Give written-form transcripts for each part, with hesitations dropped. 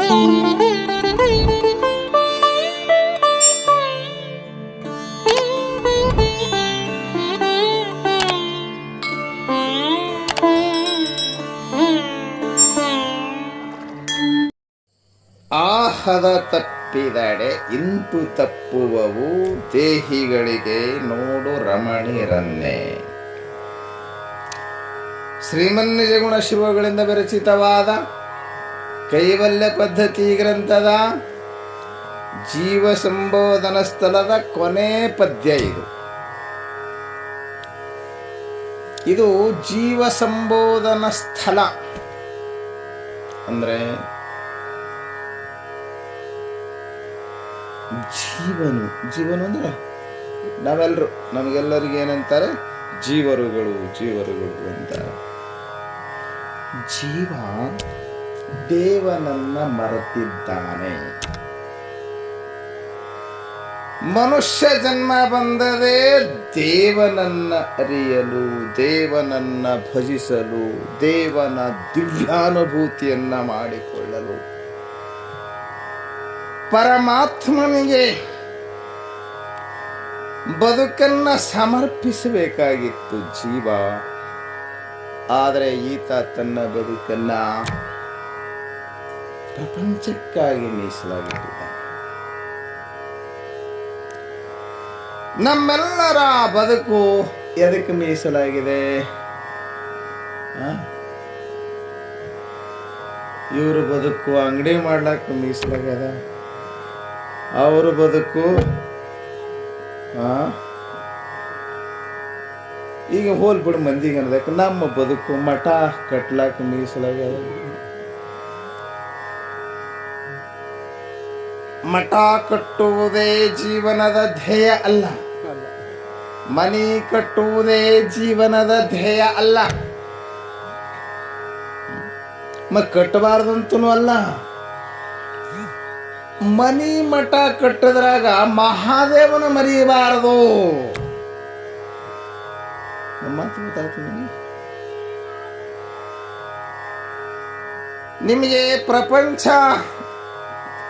ಆಹದ ತಪ್ಪಿದಡೆ ಇಂತು ತಪ್ಪುವವು ದೇಹಿಗಳಿಗೆ ನೋಡು ರಮಣಿರನ್ನೇ. ಶ್ರೀಮನ್ನಿಜಗುಣ ಶಿವಗಳಿಂದ ವಿರಚಿತವಾದ ಕೈವಲ್ಯ ಪದ್ಧತಿ ಗ್ರಂಥದ ಜೀವ ಸಂಬೋಧನ ಸ್ಥಳದ ಕೊನೆ ಪದ್ಯ ಇದು ಜೀವ ಸಂಬೋಧನ ಸ್ಥಳ ಅಂದ್ರೆ ಜೀವನು ಅಂದ್ರೆ ನಾವೆಲ್ಲರೂ, ನಮಗೆಲ್ಲರಿಗೆ ಏನಂತಾರೆ? ಜೀವರುಗಳು ಅಂತಾರೆ. ಜೀವ ದೇವನನ್ನ ಮರೆತಿದ್ದಾನೆ. ಮನುಷ್ಯ ಜನ್ಮ ಬಂದದೇ ದೇವನನ್ನ ಅರಿಯಲು, ದೇವನನ್ನ ಭಜಿಸಲು, ದೇವನ ದಿವ್ಯಾನುಭೂತಿಯನ್ನ ಮಾಡಿಕೊಳ್ಳಲು. ಪರಮಾತ್ಮನಿಗೆ ಬದುಕನ್ನ ಸಮರ್ಪಿಸಬೇಕಾಗಿತ್ತು ಜೀವ. ಆದರೆ ಈತ ತನ್ನ ಬದುಕನ್ನ ಪ್ರಪಂಚಕ್ಕಾಗಿ ಮೀಸಲಾಗಿಟ್ಟಿದ್ದಾನೆ. ನಮ್ಮೆಲ್ಲರ ಬದುಕು ಎದಕ್ಕೆ ಮೀಸಲಾಗಿದೆ? ಇವ್ರ ಬದುಕು ಅಂಗಡಿ ಮಾಡ್ಲಾಕ ಮೀಸಲಾಗ್ಯದ, ಅವ್ರ ಬದುಕು ಈಗ ಹೋಲ್ಬಿಡು ಮಂದಿಗೆ ಅನ್ನೋದಕ್ಕೆ. ನಮ್ಮ ಬದುಕು ಮಠ ಕಟ್ಲಾಕ ಮೀಸಲಾಗ್ಯದ. ಮಠ ಕಟ್ಟುವುದೇ ಜೀವನದ ಧ್ಯೇಯ ಅಲ್ಲ, ಮನಿ ಕಟ್ಟುವುದೇ ಜೀವನದ ಧ್ಯೇಯ ಅಲ್ಲ, ಕಟ್ಟಬಾರ್ದಂತೂ ಅಲ್ಲ. ಮನಿ ಮಠ ಕಟ್ಟದ್ರಾಗ ಮಹಾದೇವನ ಮರಿಬಾರದು. ಮಾತು ಗೊತ್ತಾಯ್ತು ನಿಮಗೆ?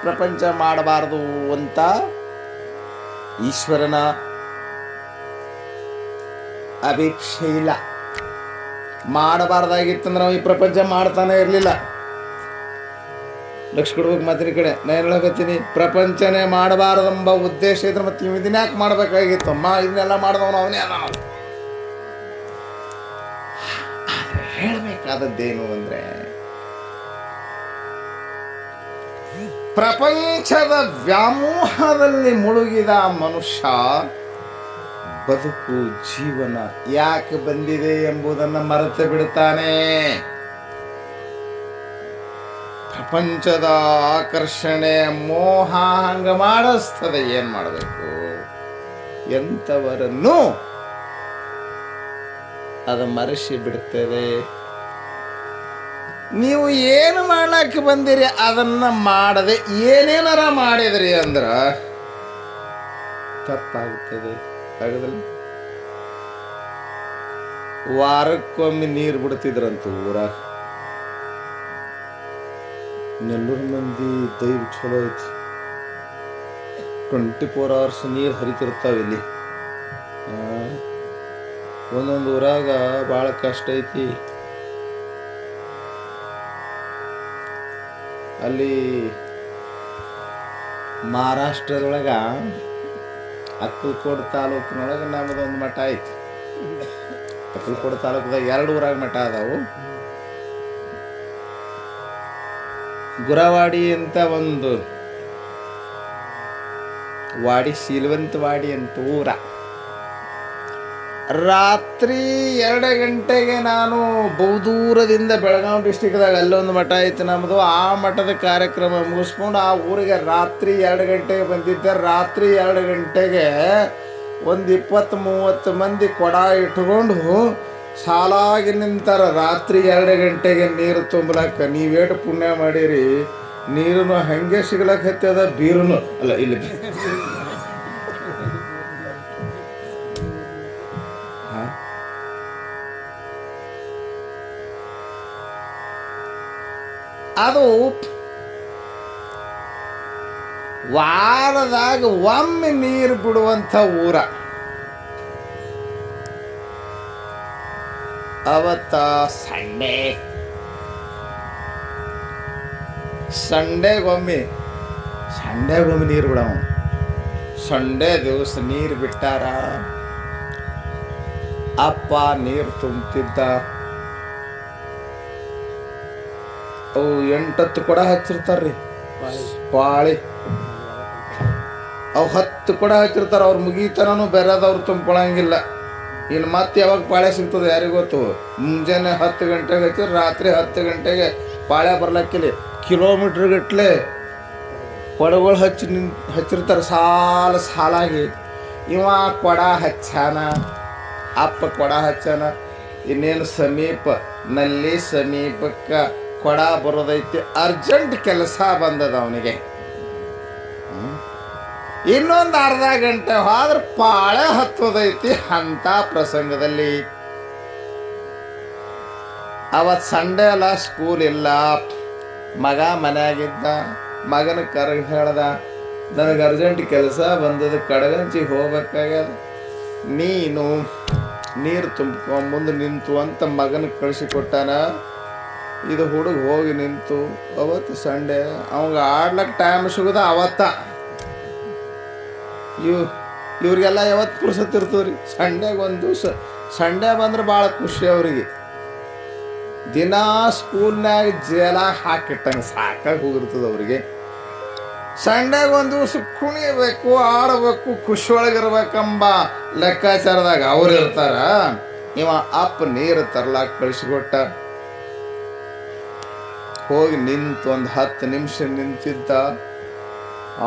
ಪ್ರಪಂಚ ಮಾಡಬಾರದು ಅಂತ ಈಶ್ವರನ ಅಪೇಕ್ಷೆ ಇಲ್ಲ. ಮಾಡಬಾರ್ದಾಗಿತ್ತಂದ್ರೆ ನಾವು ಈ ಪ್ರಪಂಚ ಮಾಡ್ತಾನೆ ಇರಲಿಲ್ಲ. ಲಕ್ಷ ಕೊಡ್ಬೇಕು ಮಾತಿನ ಕಡೆ. ನಾನು ಹೇಳಕತ್ತೀನಿ, ಪ್ರಪಂಚನೇ ಮಾಡಬಾರದೆಂಬ ಉದ್ದೇಶ ಇದ್ರೆ ಮತ್ತೆ ಇದನ್ನ ಯಾಕೆ ಮಾಡಬೇಕಾಗಿತ್ತು? ಇದನ್ನೆಲ್ಲ ಮಾಡಿದವನು ಅವನೇ ಅಲ್ಲ. ಹೇಳಬೇಕಾದದ್ದೇನು ಅಂದ್ರೆ, ಪ್ರಪಂಚದ ವ್ಯಾಮೋಹದಲ್ಲಿ ಮುಳುಗಿದ ಮನುಷ್ಯ ಬದುಕು ಜೀವನ ಯಾಕೆ ಬಂದಿದೆ ಎಂಬುದನ್ನು ಮರೆತು ಬಿಡುತ್ತಾನೆ. ಪ್ರಪಂಚದ ಆಕರ್ಷಣೆ ಮೋಹ ಹಂಗ ಮಾಡಿಸ್ತದೆ. ಏನ್ ಮಾಡಬೇಕು? ಎಂಥವರನ್ನು ಅದು ಮರೆಸಿ ಬಿಡ್ತದೆ. ನೀವು ಏನು ಮಾಡ್ಲಕ್ಕೆ ಬಂದಿರಿ ಅದನ್ನ ಮಾಡದೆ ಏನೇನಾರ ಮಾಡಿದ್ರಿ ಅಂದ್ರ ತಪ್ಪಾಗುತ್ತದೆ. ಆಗುದಿಲ್ಲ? ವಾರಕ್ಕೊಮ್ಮೆ ನೀರು ಬಿಡ್ತಿದ್ರಂತ ಊರಾಗ. ನೆಲ್ಲೂರು ಮಂದಿ ದೈವ ಚಲೋ ಐತಿ. 24 hours ನೀರು ಹರಿತಿರ್ತಾವ. ಇಲ್ಲಿ ಒಂದೊಂದು ಊರಾಗ ಭಾಳ ಕಷ್ಟ ಐತಿ. ಅಲ್ಲಿ ಮಹಾರಾಷ್ಟ್ರದೊಳಗ ಅಕ್ಕಲಕೋಟೆ ತಾಲೂಕಿನೊಳಗೆ ನಮ್ಮದೊಂದು ಮಠ ಐತಿ. ಅಕ್ಕಲಕೋಟೆ ತಾಲೂಕದಾಗ 2 ಊರಾಗ ಮಠ ಅದಾವು. ಗುರವಾಡಿ ಅಂತ ಒಂದು ವಾಡಿ, ಶೀಲವಂತವಾಡಿ ಅಂತ ಊರ. ರಾತ್ರಿ 2 ಗಂಟೆಗೆ ನಾನು ಬಹುದೂರದಿಂದ ಬೆಳಗಾವಿ ಡಿಸ್ಟಿಕ್ದಾಗ ಅಲ್ಲೊಂದು ಮಠ ಐತೆ ನಮ್ಮದು. ಆ ಮಠದ ಕಾರ್ಯಕ್ರಮ ಮುಗಿಸ್ಕೊಂಡು ಆ ಊರಿಗೆ ರಾತ್ರಿ 2 ಗಂಟೆಗೆ ಬಂದಿದ್ದೆ. ರಾತ್ರಿ 2 ಗಂಟೆಗೆ ಒಂದು 20-30 ಮಂದಿ ಕೊಡ ಇಟ್ಕೊಂಡು ಸಾಲಾಗಿ ನಿಂತಾರ. ರಾತ್ರಿ 2 ಗಂಟೆಗೆ ನೀರು ತುಂಬಲಾಕ. ನೀವೇಟು ಪುಣ್ಯ ಮಾಡಿರಿ, ನೀರನ್ನು ಹಂಗೆ ಸಿಗ್ಲಕ್ಕೆ ಹತ್ತದ, ಬೀರನು ಅಲ್ಲ ಇಲ್ಲಿ. ಅದು ವಾರದಾಗ ಒಮ್ಮೆ ನೀರು ಬಿಡುವಂಥ ಊರ. ಅವತ್ತ ಸಂಡೇಗೊಮ್ಮೆ ನೀರು ಬಿಡವ. ಸಂಡೇ ದಿವಸ ನೀರು ಬಿಟ್ಟಾರ. ಅಪ್ಪ ನೀರು ತುಂಬುತ್ತಿದ್ದ. ಅವು 8-10 ಕೊಡ ಹಚ್ಚಿರ್ತಾರ್ರಿ ಪಾಳಿ. ಅವು 10 ಕೊಡ ಹಚ್ಚಿರ್ತಾರ. ಅವ್ರು ಮುಗೀತನೂ ಬೇರೆದವ್ರು ತುಂಬ್ಕೊಳಂಗಿಲ್ಲ. ಇನ್ನು ಮತ್ತೆ ಯಾವಾಗ ಪಾಳೆ ಸಿಗ್ತದೆ ಯಾರಿಗೂ ಗೊತ್ತು. ಮುಂಜಾನೆ 10 ಗಂಟೆಗೆ ಹಚ್ಚಿದ್ರೆ ರಾತ್ರಿ 10 ಗಂಟೆಗೆ ಪಾಳೆ ಬರ್ಲಕ್ಕಿಲ್ಲ. ಕಿಲೋಮೀಟ್ರ್ ಗಟ್ಟಲೆ ಕೊಡಗಳು ಹಚ್ಚಿರ್ತಾರೆ ಸಾಲಾಗಿ. ಇವ ಕೊಡ ಹಚ್ಚಾನ, ಅಪ್ಪ ಕೊಡ ಹಚ್ಚಾನ. ಇನ್ನೇನು ಸಮೀಪಕ್ಕೆ ಕೊಡ ಬರೋದೈತಿ. ಅರ್ಜೆಂಟ್ ಕೆಲಸ ಬಂದದ ಅವನಿಗೆ. ಇನ್ನೊಂದು ಅರ್ಧ ಗಂಟೆ ಹೋದ್ರೆ ಪಾಳೆ ಹತ್ತೋದೈತಿ. ಅಂಥ ಪ್ರಸಂಗದಲ್ಲಿ ಅವತ್ತು ಸಂಡೇ ಅಲ್ಲ, ಸ್ಕೂಲ್ ಇಲ್ಲ. ಮಗ ಮನೆಯಾಗಿದ್ದ. ಮಗನ ಕರಗಿ ಹೇಳ್ದ, ನನಗೆ ಅರ್ಜೆಂಟ್ ಕೆಲಸ ಬಂದದ, ಕಡಗಂಚಿಗೆ ಹೋಗ್ಬೇಕಾಗ್ಯದ, ನೀನು ನೀರು ತುಂಬ್ಕೊ ಮುಂದೆ ನಿಂತು ಅಂತ ಮಗನ ಕಳಿಸಿಕೊಟ್ಟಾನ. ಇದು ಹುಡುಗ ಹೋಗಿ ನಿಂತು. ಅವತ್ತು ಸಂಡೇ ಅವಾಗ ಆಡ್ಲಕ್ಕೆ ಟೈಮ್ ಸಿಗೋದ ಅವತ್ತ. ಇವ್ರಿಗೆಲ್ಲ ಯಾವತ್ತು ಪುರ್ಸತ್ ಇರ್ತವ್ರಿ. ಸಂಡೇಗೆ ಒಂದು ದಿವಸ ಸಂಡೇ ಬಂದ್ರೆ ಭಾಳ ಖುಷಿ ಅವ್ರಿಗೆ. ದಿನ ಸ್ಕೂಲ್ನಾಗ ಜೇಲ ಹಾಕಿಟ್ಟಂಗೆ ಸಾಕಾಗಿ ಹೋಗಿರ್ತದೆ ಅವ್ರಿಗೆ. ಸಂಡೇಗೆ ಒಂದು ದಿವಸ ಕುಣಿಬೇಕು, ಆಡಬೇಕು, ಖುಷಿ ಒಳಗಿರ್ಬೇಕಂಬ ಲೆಕ್ಕಾಚಾರದಾಗ ಅವ್ರು ಇರ್ತಾರ. ಇವ ಅಪ್ಪ ನೀರು ತರ್ಲಾಕ ಕಳಿಸಿಕೊಟ್ಟ. ಹೋಗಿ ನಿಂತು ಒಂದು 10 ನಿಮಿಷ ನಿಂತಿದ್ದ.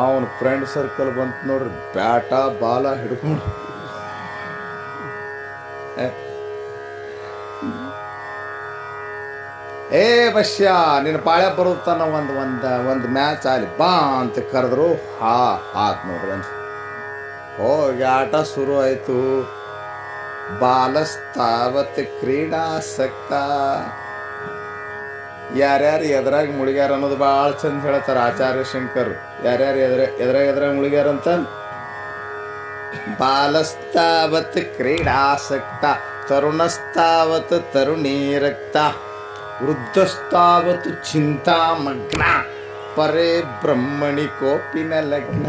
ಅವನ ಫ್ರೆಂಡ್ ಸರ್ಕಲ್ ಬಂತು ನೋಡ್ರಿ, ಬ್ಯಾಟ ಬಾಲ ಹಿಡ್ಕೊಂಡು. ಏ ಬಶ್ಯ, ನಿನ್ನ ಪಾಳ್ಯ ಬರುತ್ತಾನ ಒಂದು ಮ್ಯಾಚ್ ಆಗಲಿ ಬಾ ಅಂತ ಕರೆದ್ರು. ಆತ್ ನೋಡ್ರಿ ಅಂತ ಹೋಗಿ ಆಟ ಶುರು ಆಯಿತು. ಬಾಲಸ್ತಾವತ್ ಕ್ರೀಡಾಸಕ್ತ. ಯಾರ್ಯಾರು ಎದ್ರಾಗ ಮುಳುಗ್ಯಾರ ಅನ್ನೋದು ಭಾಳ ಚಂದ ಹೇಳ್ತಾರೆ ಆಚಾರ್ಯ ಶಂಕರ್. ಯಾರ್ಯಾರು ಎದ್ರಾಗ ಮುಳುಗ್ಯಾರಂತ. ಬಾಲಸ್ತಾವತ್ ಕ್ರೀಡಾಸಕ್ತ, ತರುಣಸ್ತಾವತ್ ತರುಣೀರಕ್ತ, ವೃದ್ಧಸ್ತಾವತ್ ಚಿಂತಾಮಗ್ನ, ಪರೇ ಬ್ರಹ್ಮಣಿ ಕೋಪಿನ ಲಗ್ನ.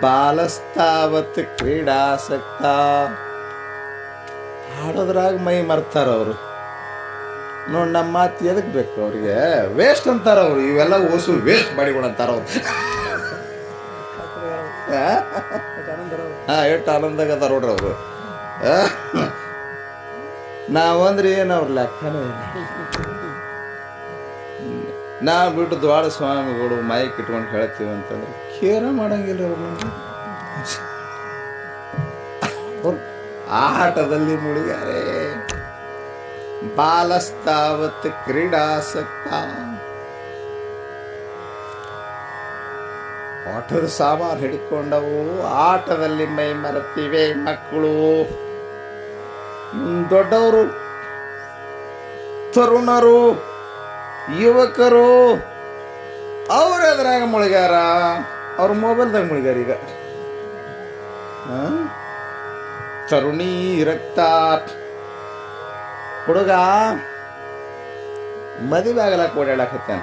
ಬಾಲಸ್ತಾವತ್ ಕ್ರೀಡಾಸಕ್ತ. ಹಾಡೋದ್ರಾಗ ಮೈ ಮರ್ತಾರ ಅವರು. ನೋಡಿ, ನಮ್ಮ ಮಾತು ಎದಕ್ಕೆ ಬೇಕು ಅವ್ರಿಗೆ? ವೇಸ್ಟ್ ಅಂತಾರ ಅವ್ರು. ಇವೆಲ್ಲ ಓಸು ವೇಸ್ಟ್ ಬಾಡಿಗಳು ಅಂತಾರ ಅವ್ರು. ಎಷ್ಟು ಆನಂದಾಗ ಅದಾರ ನೋಡ್ರಿ ಅವರು. ನಾವಂದ್ರೆ ಏನು ಅವ್ರ ಲೆಕ್ಕನೇ ಇಲ್ಲ. ನಾವು ಬಿಟ್ಟು ದ್ವಾಡ ಸ್ವಾಮಿಗಳು ಮೈಕ್ ಇಟ್ಕೊಂಡು ಹೇಳ್ತೀವಿ ಅಂತಂದ್ರೆ ಕೇರ ಮಾಡಂಗಿಲ್ಲ ಅವ್ರು. ಆಟದಲ್ಲಿ ಮುಳುಗ್ಯಾರೆ. ಬಾಲಸ್ತಾವತ್ ಕ್ರೀಡಾಸಕ್ತ. ಆಟದ ಸಾಮಾನು ಹಿಡ್ಕೊಂಡವು, ಆಟದಲ್ಲಿ ಮೈ ಮರೆತಿವೆ ಮಕ್ಕಳು. ದೊಡ್ಡವರು, ತರುಣರು, ಯುವಕರು ಅವ್ರು ಎದ್ರಾಗ ಮುಳುಗ್ಯಾರ. ಅವ್ರ ಮೊಬೈಲ್ದಾಗ ಮುಳುಗ್ಯಾರ ಈಗ. ತರುಣಿ ರಕ್ತ. ಹುಡುಗ ಮದುವೆ ಆಗಲಾಕ ಓಡಾಡಕತ್ತಾನ.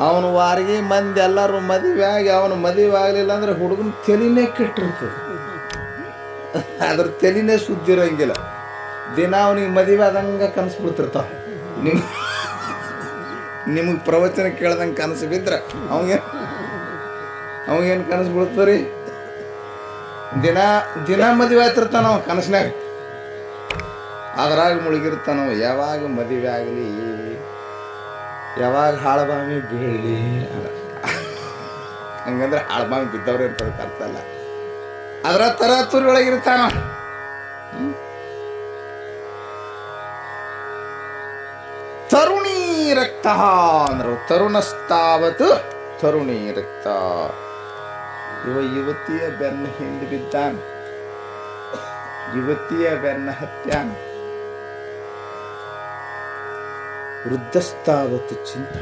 ಅವನು ವಾರಿಗೆ ಮಂದಿ ಎಲ್ಲರೂ ಮದುವೆ ಆಗಿ ಅವನು ಮದುವೆ ಆಗಲಿಲ್ಲ ಅಂದ್ರೆ ಹುಡುಗನ ತಲೆನೇ ಕೆಟ್ಟಿರ್ತದೆ. ಅದ್ರ ತಲೆನೇ ಸುದ್ದಿ ಇರೋಂಗಿಲ್ಲ. ದಿನ ಅವನಿಗೆ ಮದುವೆ ಆದಂಗೆ ಕನಸು ಬಿಡ್ತಿರ್ತಾವ. ನಿಮಗೆ ಪ್ರವಚನ ಕೇಳ್ದಂಗೆ ಕನಸು ಬಿದ್ರೆ ಅವಾಗೇನು ಕನಸು ಬಿಡ್ತದ್ರಿ? ದಿನ ಮದುವೆ ಆಯ್ತಿರ್ತಾನ ಅವ ಕನಸಿನಾಗ. ಅದ್ರಾಗ ಮುಳುಗಿರ್ತಾನೋ. ಯಾವಾಗ ಮದುವೆ ಆಗಲಿ, ಯಾವಾಗ ಹಾಳಬಾಮಿ ಬೀಳಲಿ. ಹಂಗಂದ್ರೆ ಹಾಳಬಾಮಿ ಬಿದ್ದವ್ರು ಇರ್ತದಕ್ಕೆ ಅರ್ಥ ಅಲ್ಲ. ಅದರ ತರ ತುರಿ ಒಳಗಿರ್ತಾನ. ತರುಣಿ ರಕ್ತ ಅಂದ್ರು. ತರುಣಸ್ತಾವತ್ ತರುಣಿ ರಕ್ತ. ಯುವತಿಯ ಬೆನ್ನ ಹಿಂದೆ ಬಿದ್ದಾನ, ಯುವತಿಯ ಬೆನ್ನ ಹತ್ಯಾನ. ವೃದ್ಧಸ್ಥಾವತ್ತು ಚಿಂತ.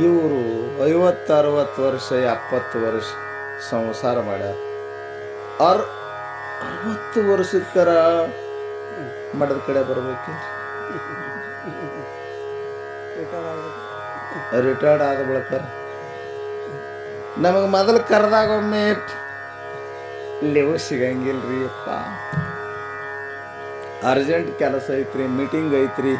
ಇವರು 50-60 ವರ್ಷ 70 ವರ್ಷ ಸಂಸಾರ ಮಾಡ್ಯಾರ. 60 ವರ್ಷಕ್ಕರ ಮಠದ ಕಡೆ ಬರ್ಬೇಕೇನ್ರಿ? ರಿಟೈರ್ಡ್ ಆದ ಬಳಕ ನಮಗೆ ಮೊದಲು ಕರೆದಾಗ ಒಮ್ಮೆ ಲೆವು ಸಿಗಂಗಿಲ್ರಿ ಅಪ್ಪ, ಅರ್ಜೆಂಟ್ ಕೆಲಸ ಐತ್ರಿ, ಮೀಟಿಂಗ್ ಐತ್ರಿ.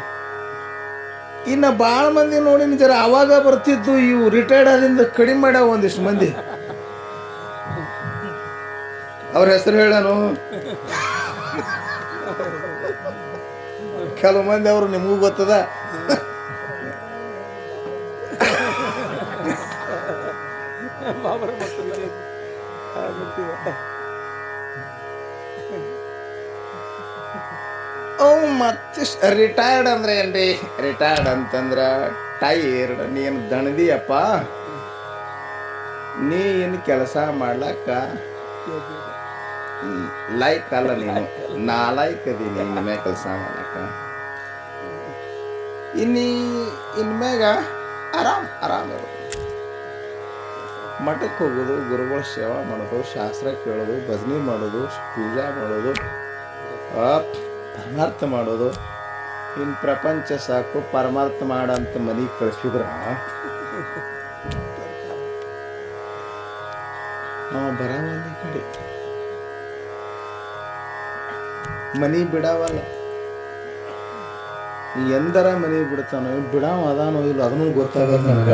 ಇನ್ನು ಭಾಳ ಮಂದಿ ನೋಡಿ ಜರ ಅವಾಗ ಬರ್ತಿದ್ದು. ಇವು ರಿಟೈರ್ಡ್ ಆದಿಂದ ಕಡಿಮೆ ಮಾಡ್ಯಾವ ಒಂದಿಷ್ಟು ಮಂದಿ. ಅವ್ರ ಹೆಸರು ಹೇಳನು. ಕೆಲವು ಮಂದಿ ಅವರು ನಿಮಗೂ ಗೊತ್ತದ. ಮತ್ತೆ ರಿಟೈರ್ಡ್ ಅಂದ್ರೆ ಏನ್ರಿ? ರಿಟೈರ್ಡ್ ಅಂತಂದ್ರ ಟೈರ್ಡ್. ನೀನು ದಣದಿಯಪ್ಪ, ನೀ ಏನು ಕೆಲಸ ಮಾಡ್ಲಕ್ಕ ಲೈಕ್ ಅಲ್ಲ, ನೀನು ನಾಲೈಕ್ ಅದೀನಿ ಇನ್ಮ್ಯಾಗ ಕೆಲಸ ಮಾಡ್ಲಕ್ಕ. ಇನ್ಮ್ಯಾಗ ಆರಾಮ್ ಇರೋದು. ಮಠಕ್ಕೆ ಹೋಗೋದು, ಗುರುಗಳ ಸೇವಾ ಮಾಡೋದು, ಶಾಸ್ತ್ರ ಕೇಳೋದು, ಭಜನೆ ಮಾಡೋದು, ಪೂಜಾ ಮಾಡೋದು, ಪರಮಾರ್ಥ ಮಾಡೋದು. ಇನ್ನು ಪ್ರಪಂಚ ಸಾಕು, ಪರಮಾರ್ಥ ಮಾಡಂತ ಮನೆಗೆ ಕಳಿಸಿದ್ರ ಬರವಲ್ಲ. ಕಡೆ ಮನಿ ಬಿಡಾವಲ್ಲ. ಎಂದರ ಮನಿ ಬಿಡ್ತಾನೋ, ಬಿಡಾವ ಅದಾನೋ ಇಲ್ಲ ಅದನ್ನು ಗೊತ್ತಾಗಲ್ಲ ನನಗ.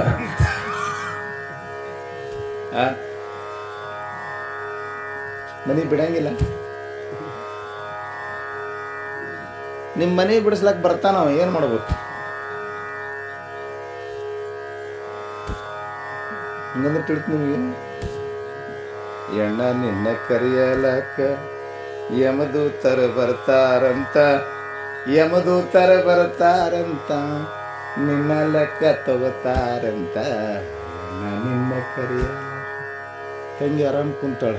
ಮನಿ ಬಿಡಂಗಿಲ್ಲ. ನಿಮ್ಮ ಮನೆ ಬಿಡಿಸ್ಲಕ್ ಬರ್ತಾನ, ಏನ್ ಮಾಡ್ಬೇಕು? ಹಂಗಂದ್ರೆ ತಿಳಿತು ನಿಮಗೆ. ಎಣ್ಣ ನಿನ್ನ ಕರಿಯಲಕ್ಕ ಯಮದೂತರ ಬರ್ತಾರಂತ, ಯಮದೂತರ ಬರ್ತಾರಂತ, ನಿನ್ನ ಲೆಕ್ಕ ತಗೋತಾರಂತ. ನಿನ್ನ ಕರಿಯಲಕ್ಕ ತಂಗಿ ಆರಾಮ್ ಕುಂತಾಳ.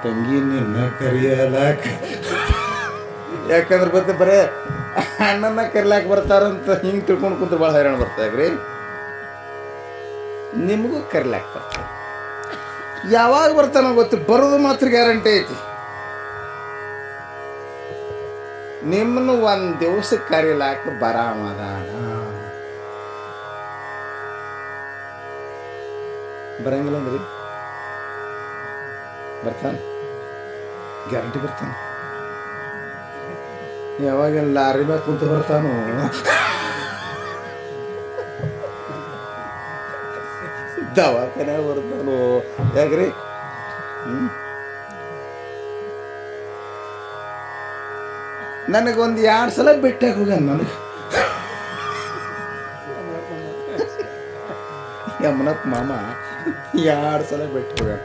ತಂಗಿ ನಿನ್ನ ಕರಿಯಲಕ್ಕ, ಯಾಕಂದ್ರೆ ಬರ್ತೇ ಬರೇ ಅಣ್ಣನ ಕರಿಲಾಕ ಬರ್ತಾರಂತ ಹಿಂಗೆ ತಿಳ್ಕೊಂಡು ಕುಂತ್ರೆ ಭಾಳ ಹೈರಾಣ ಬರ್ತಾಗ್ರಿ. ನಿಮಗೂ ಕರಿಲಾಕ ಬರ್ತಾರೆ. ಯಾವಾಗ ಬರ್ತಾನೋ ಗೊತ್ತು, ಬರೋದು ಮಾತ್ರ ಗ್ಯಾರಂಟಿ ಐತಿ. ನಿಮ್ಮನ್ನು ಒಂದು ದಿವಸ ಕರಿಲಾಕ ಬರಾಮದಾನ. ಬರಂಗಿಲ್ಲ ಅಂದ್ರಿ ಬರ್ತಾನೆ, ಗ್ಯಾರಂಟಿ ಬರ್ತಾನೆ. ಯಾವಾಗ ಲಾರಿ ಮ್ಯಾಗ ಕುಂತು ಬರ್ತಾನು, ದವಾಖಾನ್ಯಾಗ ಬರ್ತಾನು. ಯಾಕ್ರಿ? ನನಗೊಂದು 2 ಸಲ ಭೇಟಿಯಾಗಿ ಹೋಗ್ಯಾನ. ನನಗೆ ಯಮನಪ್ಪ ಮಾಮ 2 ಸಲ ಭೇಟಿ ಹೋಗ್ಯಾನ.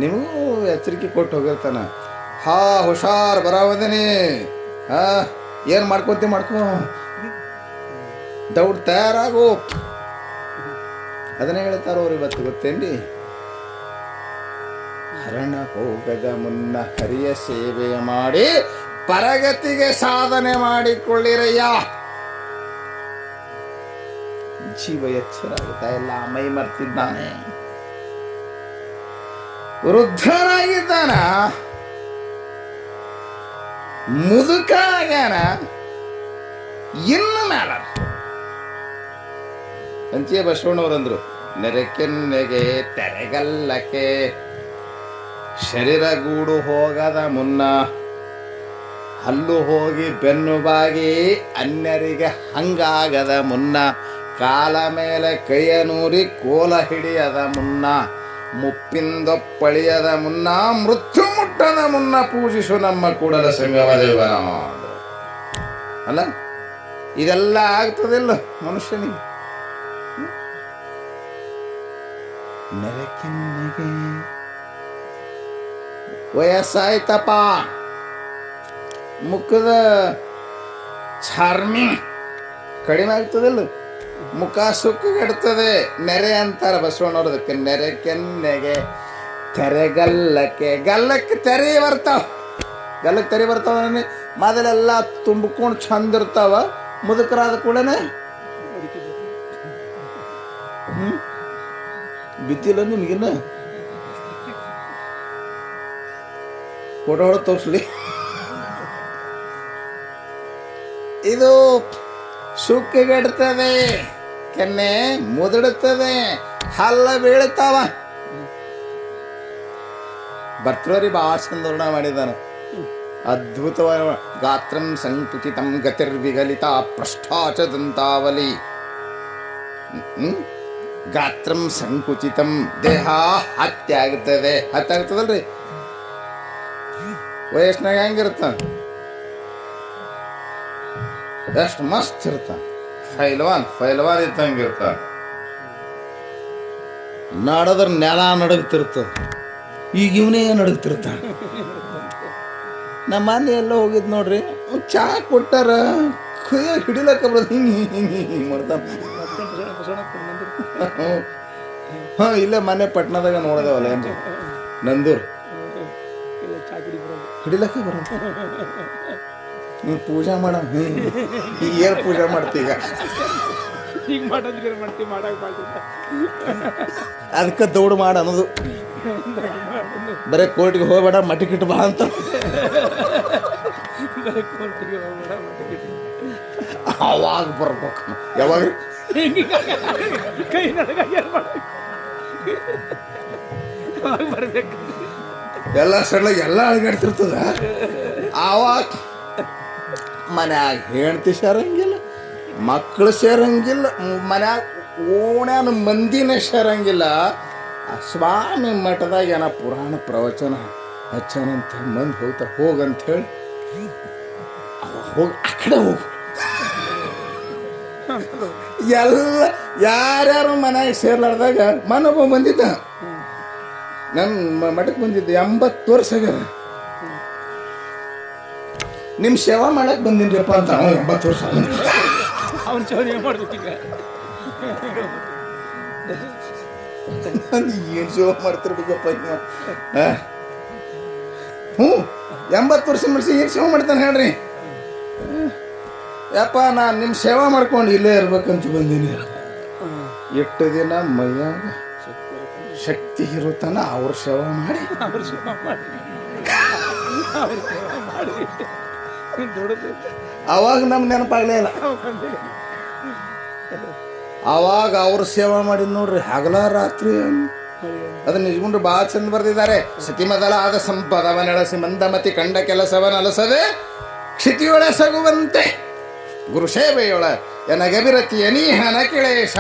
ನಿಮಗೂ ಎಚ್ಚರಿಕೆ ಕೊಟ್ಟು ಹೋಗಿರ್ತಾನ. ಹುಷಾರ್ ಬರಾವದೇನಿ, ಏನು ಮಾಡ್ಕೊಂತಿ ಮಾಡ್ಕೊ, ದೌಡ್ ತಯಾರಾಗು. ಅದನ್ನೇ ಹೇಳ್ತಾರ ಅವ್ರು ಇವತ್ತು. ಗೊತ್ತೇನ್ರಿ? ಹರಣ ಹೋಗದ ಮುನ್ನ ಹರಿಯ ಸೇವೆ ಮಾಡಿ ಪರಗತಿಗೆ ಸಾಧನೆ ಮಾಡಿಕೊಳ್ಳಿರಯ್ಯ. ಜೀವ ಎಚ್ಚರಾಗುತ್ತಾ ಇಲ್ಲ, ಮೈ ಮರ್ತಿದ್ದಾನೆ, ವೃದ್ಧನಾಗಿದ್ದಾನ, ಮುದುಕ ಆಗ್ಯಾನ, ಇನ್ನು ಮೇಲ ಅಂಚೆ ಬಸವಣ್ಣವ್ರಂದ್ರು, ನೆರೆಕೆನ್ನೆಗೆ ತೆರೆಗಲ್ಲಕ್ಕೆ ಶರೀರ ಗೂಡು ಹೋಗದ ಮುನ್ನ ಹಲ್ಲು ಹೋಗಿ ಬೆನ್ನು ಬಾಗಿ ಅನ್ಯರಿಗೆ ಹಂಗಾಗದ ಮುನ್ನ ಕಾಲ ಮೇಲೆ ಕೈಯ ನೂರಿ ಕೋಲ ಹಿಡಿಯದ ಮುನ್ನ ಮುಪ್ಪಿಂದೊಪ್ಪಳಿಯದ ಮುನ್ನ ಮೃತ್ಯು ಮುಟ್ಟದ ಮುನ್ನ ಪೂಜಿಸು ನಮ್ಮ ಕೂಡಲ ಸಂಗಮ ದೇವನ. ಅಲ್ಲ, ಇದೆಲ್ಲ ಆಗ್ತದಿಲ್ಲ ಮನುಷ್ಯನಿಗೆ. ನೆರೆಕೆನ್ನೆಗೆ ವಯಸ್ಸಾಯ್ತಪ್ಪ, ಮುಖದ ಚಾರ್ಮಿಂಗ್ ಕಡಿಮೆ ಆಗ್ತದಿಲ್ಲ, ಮುಖ ಸುಕ್ಕಗೆಡ್ತದೆ. ನೆರೆ ಅಂತಾರೆ ಬಸವಣ್ಣವ್ರದಕ್ಕೆ. ನೆರೆ ಕೆನ್ನೆಗೆ ತೆರೆಗಲ್ಲಕ್ಕೆ, ಗಲ್ಲಕ್ಕೆ ತೆರೆ ಬರ್ತಾವ. ಗಲ್ಲಕ್ಕೆ ತೆರಿ ಬರ್ತಾವ ಮೊದಲೆಲ್ಲ ತುಂಬಿಕೊಂಡು ಚಂದ ಇರ್ತಾವ, ಮುದುಕರಾದ ಕೂಡನೇ ಬಿದ್ದಿಲ್ಲ ನಿಮಗಿನ್ನ ಫೋಟೋ ಹೊಡೆದು ತೋರಿಸ್ಲಿ. ಇದು ಸುಕ್ಕಿಗೆಡ್ತದೆ, ಕೆನ್ನೆ ಮುದುಡುತ್ತದೆ, ಹಲ್ಲ ಬೀಳ್ತಾವ. ಭರ್ತೃಹರಿ ಭಾಳ ಚಂದ ವರ್ಣ ಮಾಡಿದ್ದಾನೆ, ಅದ್ಭುತವಾದ ಗಾತ್ರಂ ಸಂಕುಚಿತಂ ಗತಿರ್ವಿಗಲಿತ ಪೃಷ್ಠಾಚ ದಂತಾವಲಿ. ಗಾತ್ರಂ ಸಂಕುಚಿತಂ, ದೇಹ ಹತ್ಯಾಗುತ್ತದೆ. ಹತ್ಯಾಗ್ತದಲ್ರಿ, ವಯಸ್ಸಿನಾಗ ಹೆಂಗಿರುತ್ತ, ಎಷ್ಟು ಮಸ್ತ್ ಇರ್ತ, ಫೈಲ್ವಾನ್ ಇದ್ದಂಗಿರ್ತ. ನಡದ್ರ ನೆಲ ನಡಗ್ತಿರ್ತದ, ಈಗ ಇವನೇ ನಡಗ್ತಿರ್ತಾನೆ. ನಮ್ಮ ಮನೆ ಎಲ್ಲ ಹೋಗಿದ್ ನೋಡ್ರಿ, ಚಾ ಕೊಟ್ಟಾರ ಹಿಡಿಲಕ್ಕ ಬರೋದು, ಹಿಂಗೆ ಮಾಡ್ತಾನ. ಹಾಂ, ಇಲ್ಲೇ ಮನೆ ಪಟ್ನದಾಗ ನೋಡ್ದೇವಲ್ಲ ಏನ್ರಿ, ನಂದೂರ್ ಹಿಡಿಲಕ್ಕ ಬರೋದು. ನೀವು ಪೂಜೆ ಮಾಡ, ಈಗ ಏನು ಪೂಜೆ ಮಾಡ್ತೀಗ, ಅದಕ್ಕೆ ದೌಡು ಮಾಡ ಅನ್ನೋದು. ಬರೀ ಕೋರ್ಟಿಗೆ ಹೋಗ್ಬೇಡ, ಮಟಿಕಿಟ್ಟು ಬಾ ಅಂತ. ಅವಾಗ ಬರ್ಬೇಕು. ಯಾವಾಗ ಎಲ್ಲ ಸಡ್ಲ ಎಲ್ಲ ಅಳಗಾಡ್ತಿರ್ತದ. ಆವಾಗ ಮನ್ಯಾಗ ಹೆಂಡ್ತಿ ಸೇರಂಗಿಲ್ಲ, ಮಕ್ಕಳು ಸೇರಂಗಿಲ್ಲ, ಮನ್ಯಾಗ ಓಣ್ಯಾನ ಮಂದಿನ ಸೇರಂಗಿಲ್ಲ. ಸ್ವಾಮಿ ಮಠದಾಗ ಏನ ಪುರಾಣ ಪ್ರವಚನ ಹಚ್ಚನಂತ ಮಂದಿ ಹೋಗ್ತಾರೆ, ಹೋಗಂಥೇಳಿ ಹೋಗಿ ಆ ಕಡೆ ಹೋಗು. ಎಲ್ಲ ಯಾರ್ಯಾರು ಮನ್ಯಾಗ ಸೇರ್ಲಾರ್ದಾಗ ಮನೊಬ್ಬ ಬಂದಿದ್ದ, ನಮ್ಮ ಮಠಕ್ಕೆ ಬಂದಿದ್ದ, 80 ವರ್ಷ ಆಗ್ಯದ. ನಿಮ್ಮ ಸೇವಾ ಮಾಡಕ್ ಬಂದಿನ್ರಿಪ್ಪ ಅಂತ. 80 ವರ್ಷ ಅವನ ಸೇವೆ ಮಾಡ್ತೀಗ, ಏನು ಸೇವೆ ಮಾಡ್ತಿರ್ಬೇಕಪ್ಪ. ಹ್ಞೂ 80 ವರ್ಷ ಮನುಷ್ಯ ಏನು ಸೇವೆ ಮಾಡ್ತಾನೆ ಹೇಳ್ರಿ. ಯಪ್ಪ, ನಾನು ನಿಮ್ಮ ಸೇವಾ ಮಾಡ್ಕೊಂಡು ಇಲ್ಲೇ ಇರ್ಬೇಕಂತ ಬಂದೀನಿ. ಎಷ್ಟು ದಿನ ಮೈಯಾಗ ಶಕ್ತಿ ಇರುತ್ತಾನ ಅವ್ರ ಸೇವಾ ಮಾಡಿ, ಅವಾಗ ನಮ್ಗೆ ನೆನಪಾಗ್ಲೇ ಇಲ್ಲ. ಅವಾಗ ಅವ್ರ ಸೇವಾ ಮಾಡಿದ್ ನೋಡ್ರಿ, ಹಗಲ ರಾತ್ರಿ. ಅದನ್ನ ನಿಜಗುಂಡ್ರು ಭಾಳ ಚಂದ ಬರ್ದಿದ್ದಾರೆ. ಸತಿಮದಲ ಆದ ಸಂಪದವನೆಳಸಿ ಮಂದಮತಿ ಕಂಡ ಕೆಲಸವನಲಸದೆ ಕ್ಷಿತಿಯೊಳಸಗುವಂತೆ ಗುರುಸೇವೆಯೊಳ ಎನಗಭಿರತಿ ಅನೀಹನ ಕಿಳೇಶ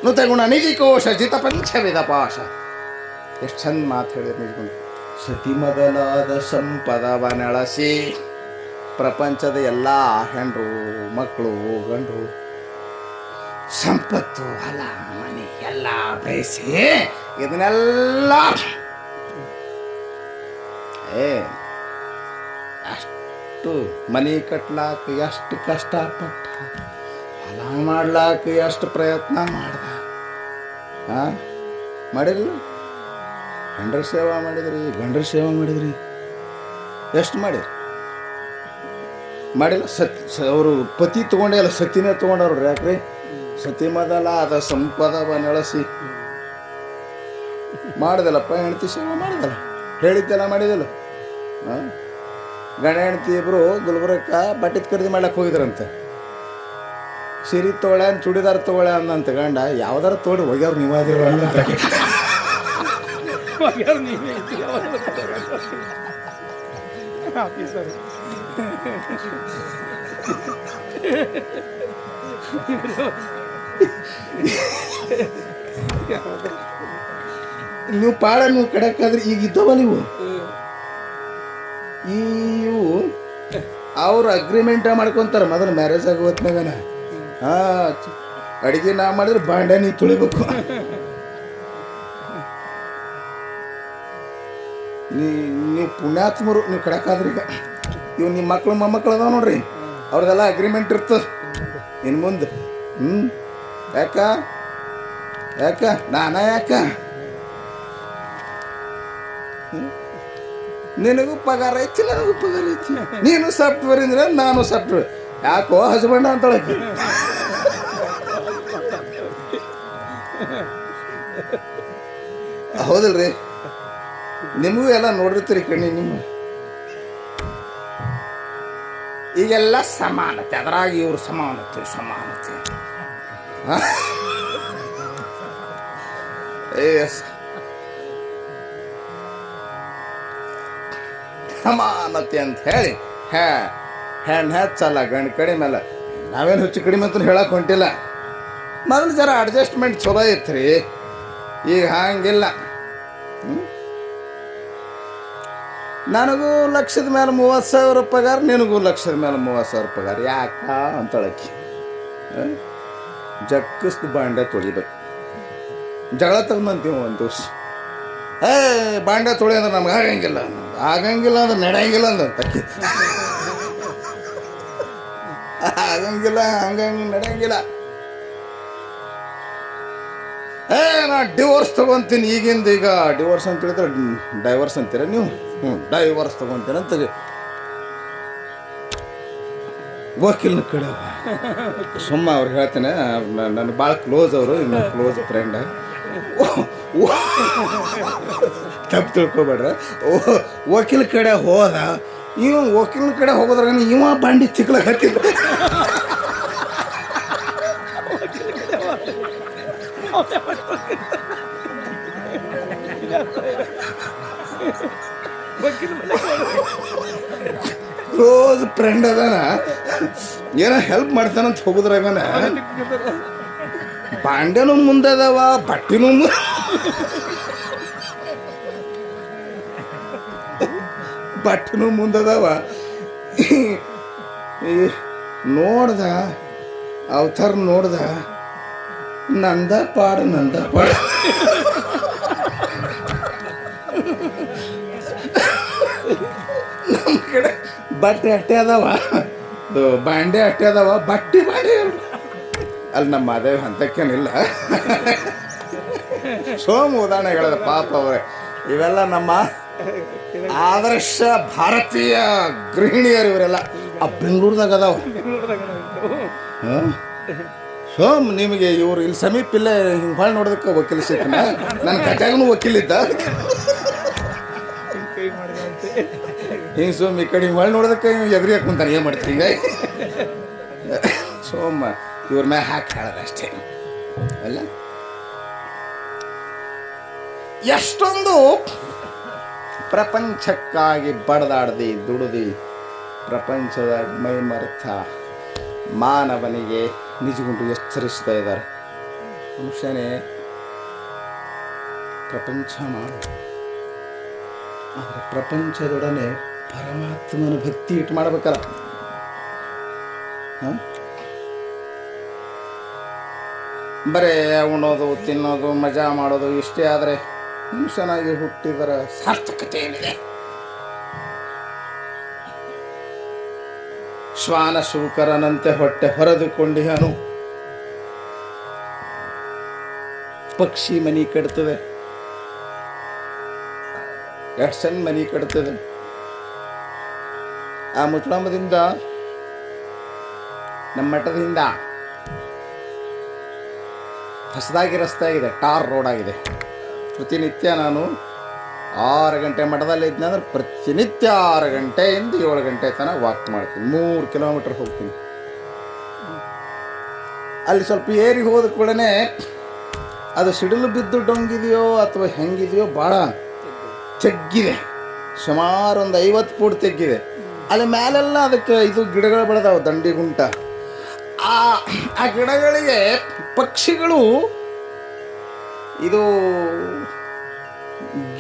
ನುತಗುಣ ನಿಧಿಕೋಶ ಜಿತ ಪಂಚವಿಧ ಪಾಶ. ಎಷ್ಟು ಚಂದ ಮಾತು ಹೇಳಿದ್ರು ನಿಜಗುಂಡ್ರು. ಸತಿಮದಲಾದ ಸಂಪದವನೆಳಸಿ, ಪ್ರಪಂಚದ ಎಲ್ಲ ಹೆಂಡ್ರು ಮಕ್ಕಳು ಗಂಡ್ರು ಸಂಪತ್ತು ಹೊಲ ಮನೆ ಎಲ್ಲ ಬಯಸಿ ಇದನ್ನೆಲ್ಲ ಅಷ್ಟು ಮನೆ ಕಟ್ಲಾಕ ಎಷ್ಟು ಕಷ್ಟಪಟ್ಟ, ಹೊಲ ಮಾಡ್ಲಾಕ ಎಷ್ಟು ಪ್ರಯತ್ನ ಮಾಡ್ದ. ಮಾಡಿರಲ್ಲ, ಹೆಂಡ್ರ ಸೇವಾ ಮಾಡಿದ್ರಿ, ಗಂಡ್ರ ಸೇವಾ ಮಾಡಿದ್ರಿ, ಎಷ್ಟು ಮಾಡಿರಿ? ಮಾಡಿಲ್ಲ. ಅವರು ಪತಿ ತೊಗೊಂಡೇ ಅಲ್ಲ, ಸತಿನೇ ತೊಗೊಂಡವ್ರು. ಯಾಕ್ರಿ? ಸತಿ ಮೊದಲ ಅದ ಸಂಪದವ ನೆಳಸಿ ಮಾಡ್ದಲ್ಲಪ್ಪ, ಹೆಂಡತಿ ಸೇವೆ ಮಾಡಿದಲ್ಲ, ಹೇಳಿದ್ದೆಲ್ಲ ಮಾಡಿದಲ್ಲ. ಗಂಡ ಹೆಂಡತಿ ಇಬ್ರು ಗುಲ್ಬರ್ಗಕ್ಕ ಬಟ್ಟೆ ಖರೀದಿ ಮಾಡ್ಲಕ್ಕೆ ಹೋಗಿದ್ರಂತೆ. ಸೀರೆ ತೊಗೊಳೆ ಚೂಡಿದಾರ ತೊಗೊಳೆ ಅಂದಂತ ಗಂಡ, ಯಾವ್ದಾರ ತೋಡಿ ಒಗ್ಯವ್ರು ನೀವಾದಿರೋ ಅಂತ. ನೀವು ಪಾಳ ನೀವು ಕಡೆಕಾದ್ರೆ ಈಗ ಇದ್ದವ ನೀವು ಇವು ಅವ್ರು ಅಗ್ರಿಮೆಂಟ್ ಮಾಡ್ಕೊಂತಾರೆ ಮೊದಲು ಮ್ಯಾರೇಜ್ ಆಗೋತ್ನಾಗನ. ಅಡಿಗೆ ನಾ ಮಾಡಿದ್ರೆ ಬಾಂಡೆ ನೀವು ತುಳಿಬೇಕು. ನೀವು ಪುಣ್ಯಾತ್ಮರು ನೀವು ಕಡೆಕಾದ್ರಿ. ಈಗ ಇವು ನಿಮ್ಮ ಮಕ್ಳು ಮೊಮ್ಮಕ್ಳು ಅದಾವ ನೋಡ್ರಿ, ಅವ್ರದ್ದೆಲ್ಲ ಅಗ್ರಿಮೆಂಟ್ ಇರ್ತದೆ ಇನ್ನು ಮುಂದೆ. ಯಾಕ ನಾನ ಯಾಕ ನಿನಗೂ ಪಗಾರ ಐತಿ ನನಗೂ ಪಗಾರ ಐತಿ. ನೀನು ಸಾಫ್ಟ್ವೇರ್ ಅಂದ್ರೆ ನಾನು ಸಾಫ್ಟ್ವೇರ್. ಯಾಕೋ ಹಸ್ಬೆಂಡ್ ಅಂತಳಕ್ಕೆ. ಹೌದಲ್ರಿ? ನಿಮಗೂ ಎಲ್ಲ ನೋಡಿರ್ತೀರಿ ಕಣ್ಣಿ. ನಿಮ್ಮ ಈಗೆಲ್ಲ ಸಮಾನತೆ, ಅದರಾಗಿ ಇವ್ರು ಸಮಾನತೆ ಸಮಾನತೆ. ಸಮಾನತೆ ಅಂತ ಹೇಳಿ ಹೆಣ್ಣು ಹೆಚ್ಚಲ್ಲ ಗಂಡು ಕಡಿಮೆ ಅಲ್ಲ. ನಾವೇನು ಹೆಚ್ಚು ಕಡಿಮೆ ಅಂತ ಹೇಳಕ್ಕೆ ಹೊಂಟಿಲ್ಲ. ಮೊದಲು ಜರ ಅಡ್ಜಸ್ಟ್ಮೆಂಟ್ ಚಲೋ ಐತ್ರಿ. ಈಗ ಹಂಗಿಲ್ಲ. ನನಗೂ ಲಕ್ಷದ ಮೇಲೆ 30,000 ಪಗಾರ, ನಿನಗೂ ಲಕ್ಷದ ಮೇಲೆ 30,000 ಪಗಾರ. ಯಾಕ ಅಂತಳಕ್ಕಿ ಜಕ್ಕಸ್ದು ಬಾಂಡೆ ತೊಳಿಬೇಕು. ಜಗಳ ತಗೊಂಬಂತೀವಿ ಒಂದು ದಿವಸ. ಬಾಂಡೆ ತೊಳಿ ಅಂದ್ರೆ ನಮ್ಗೆ ಆಗಂಗಿಲ್ಲ ಅಂದ್ರೆ ನಡೆಯಂಗಿಲ್ಲ ಅಂದಕ್ಕಿ. ಆಗಂಗಿಲ್ಲ ಹಂಗಂಗೆ ನಡೆಯಂಗಿಲ್ಲ. ನಾ ಡಿವೋರ್ಸ್ ತೊಗೊತೀನಿ ಈಗಿಂದ. ಈಗ ಡಿವೋರ್ಸ್ ಅಂತ ಹೇಳಿದ್ರೆ ಡೈವರ್ಸ್ ಅಂತೀರ ನೀವು? ಡೈವರ್ಸ್ ತೊಗೊತೀನಿ ಅಂತ ವಕೀಲ್ನ ಕಡೆ ಸುಮ್ಮ ಅವ್ರು ಹೇಳ್ತೇನೆ. ನನಗೆ ಭಾಳ ಕ್ಲೋಸ್ ಅವರು, ಇನ್ನು ಕ್ಲೋಸ್ ಫ್ರೆಂಡ್. ತಪ್ಪು ತಿಳ್ಕೊಬೇಡ್ರೆ. ವಕೀಲ ಕಡೆ ಹೋದ. ವಕೀಲನ ಕಡೆ ಹೋಗೋದ್ರಾಗ ಇವ ಬಂಡಿ ಚಿಕ್ಲಾಗ ಹತ್ತಿದ್ದ. ಕ್ಲೋಸ್ ಫ್ರೆಂಡ್ ಅದಾನ, ಏನೋ ಹೆಲ್ಪ್ ಮಾಡ್ತಾನಂತ ಹೋಗುದ್ರಾಗನ ಬಾಂಡೆನೂ ಮುಂದದವ, ಬಟ್ಟಿನೂ ಬಟ್ಟಿನೂ ಮುಂದದವ. ನೋಡ್ದ ಅವತಾರ, ನೋಡ್ದ ನಂದ ಪಾಡು ನಮ್ಮ ಕಡೆ ಬಟ್ಟೆ ಅಟ್ಟೆ ಅದಾವ, ಬಾಂಡೆ ಅಟ್ಟೆ ಅದಾವ, ಬಟ್ಟೆ ಬಾಂಡೆ ಅಲ್ಲಿ ನಮ್ಮ ಮಾದೇವ್ ಅಂತಕ್ಕೇನಿಲ್ಲ. ಸೋಮ ಉದಾಹರಣೆಗಳದ ಪಾಪ ಅವ್ರೆ. ಇವೆಲ್ಲ ನಮ್ಮ ಆದರ್ಶ ಭಾರತೀಯ ಗೃಹಿಣಿಯರು. ಇವರೆಲ್ಲ ಆ ಬೆಂಗಳೂರ್ದಾಗ ಅದಾವ. ಸೋಮ್ ನಿಮಗೆ ಇವ್ರು ಇಲ್ಲಿ ಸಮೀಪ ಇಲ್ಲ, ಹಿಂಗೆ ಭಾಳ ನೋಡೋದಕ್ಕೆ ವಕೀಲ ಸಿಕ್ಕನ. ನನ್ನ ಕತ್ಯಾಗೂ ವಕೀಲಿದ್ದ. ಹಿಂಗೆ ಸೋಮ್ ಈ ಕಡೆ ಹಿಂಗೆ ನೋಡೋದಕ್ಕೆ ಎದುರಿ ಹಾಕೊಂತಾನೆ. ಏನು ಮಾಡ್ತೀನಿ ಹಿಂಗೆ ಸೋಮ ಇವ್ರ ಮ್ಯಾಗ ಹಾಕಿ ಹೇಳೋದಷ್ಟೇ ಅಲ್ಲ. ಎಷ್ಟೊಂದು ಪ್ರಪಂಚಕ್ಕಾಗಿ ಬಡದಾಡ್ದು ದುಡಿದು ಪ್ರಪಂಚದಾಗ ಮೈ ಮರೆತ ಮಾನವನಿಗೆ ನಿಜಗುಂಡು ಎಚ್ಚರಿಸ್ತಾ ಇದ್ದಾರೆ. ಮನುಷ್ಯನೇ ಪ್ರಪಂಚ ಮಾಡು, ಆದರೆ ಪ್ರಪಂಚದೊಡನೆ ಪರಮಾತ್ಮನ ಭಕ್ತಿ ಇಟ್ಟು ಮಾಡ್ಬೇಕಲ್ಲ. ಬರೇ ಉಣ್ಣೋದು ತಿನ್ನೋದು ಮಜಾ ಮಾಡೋದು ಇಷ್ಟೇ ಆದರೆ ಮನುಷ್ಯನಾಗಿ ಹುಟ್ಟಿದರ ಸಾರ್ಥಕತೆ ಏನಿದೆ? ಶ್ವಾನ ಶೂಕರನಂತೆ ಹೊಟ್ಟೆ ಹೊರದುಕೊಂಡಿಹನು. ಪಕ್ಷಿ ಮನಿ ಕಟ್ತದೆ, ಎಷ್ಟು ಚಂದ ಮನಿ ಕಟ್ತದೆ. ಆ ಮುಚ್ಚಳಂಬದಿಂದ ನಮ್ಮ ಮಠದಿಂದ ಹೊಸದಾಗಿ ರಸ್ತೆ ಆಗಿದೆ, ಟಾರ್ ರೋಡ್ ಆಗಿದೆ. ಪ್ರತಿನಿತ್ಯ ನಾನು 6 ಗಂಟೆ ಮಠದಲ್ಲಿ ಇದ್ದೆ ಅಂದ್ರೆ ಪ್ರತಿನಿತ್ಯ 6 ಗಂಟೆಯಿಂದ 7 ಗಂಟೆ ತನಕ ವಾಕ್ ಮಾಡ್ತೀನಿ. 3 ಕಿಲೋಮೀಟರ್ ಹೋಗ್ತೀನಿ. ಅಲ್ಲಿ ಸ್ವಲ್ಪ ಏರಿ ಹೋದ ಕೂಡಲೇ ಅದು ಸಿಡಿಲು ಬಿದ್ದು ಡೊಂಗಿದೆಯೋ ಅಥವಾ ಹೆಂಗಿದೆಯೋ ಭಾಳ ತೆಗ್ಗಿದೆ. ಸುಮಾರು ಒಂದು 50 ಫೂಟ್ ತೆಗ್ಗಿದೆ. ಅಲ್ಲಿ ಮೇಲೆಲ್ಲ ಅದಕ್ಕೆ ಇದು ಗಿಡಗಳು ಬೆಳೆದಾವೆ, ದಂಡಿ ಗುಂಟ. ಆ ಗಿಡಗಳಿಗೆ ಪಕ್ಷಿಗಳು ಇದು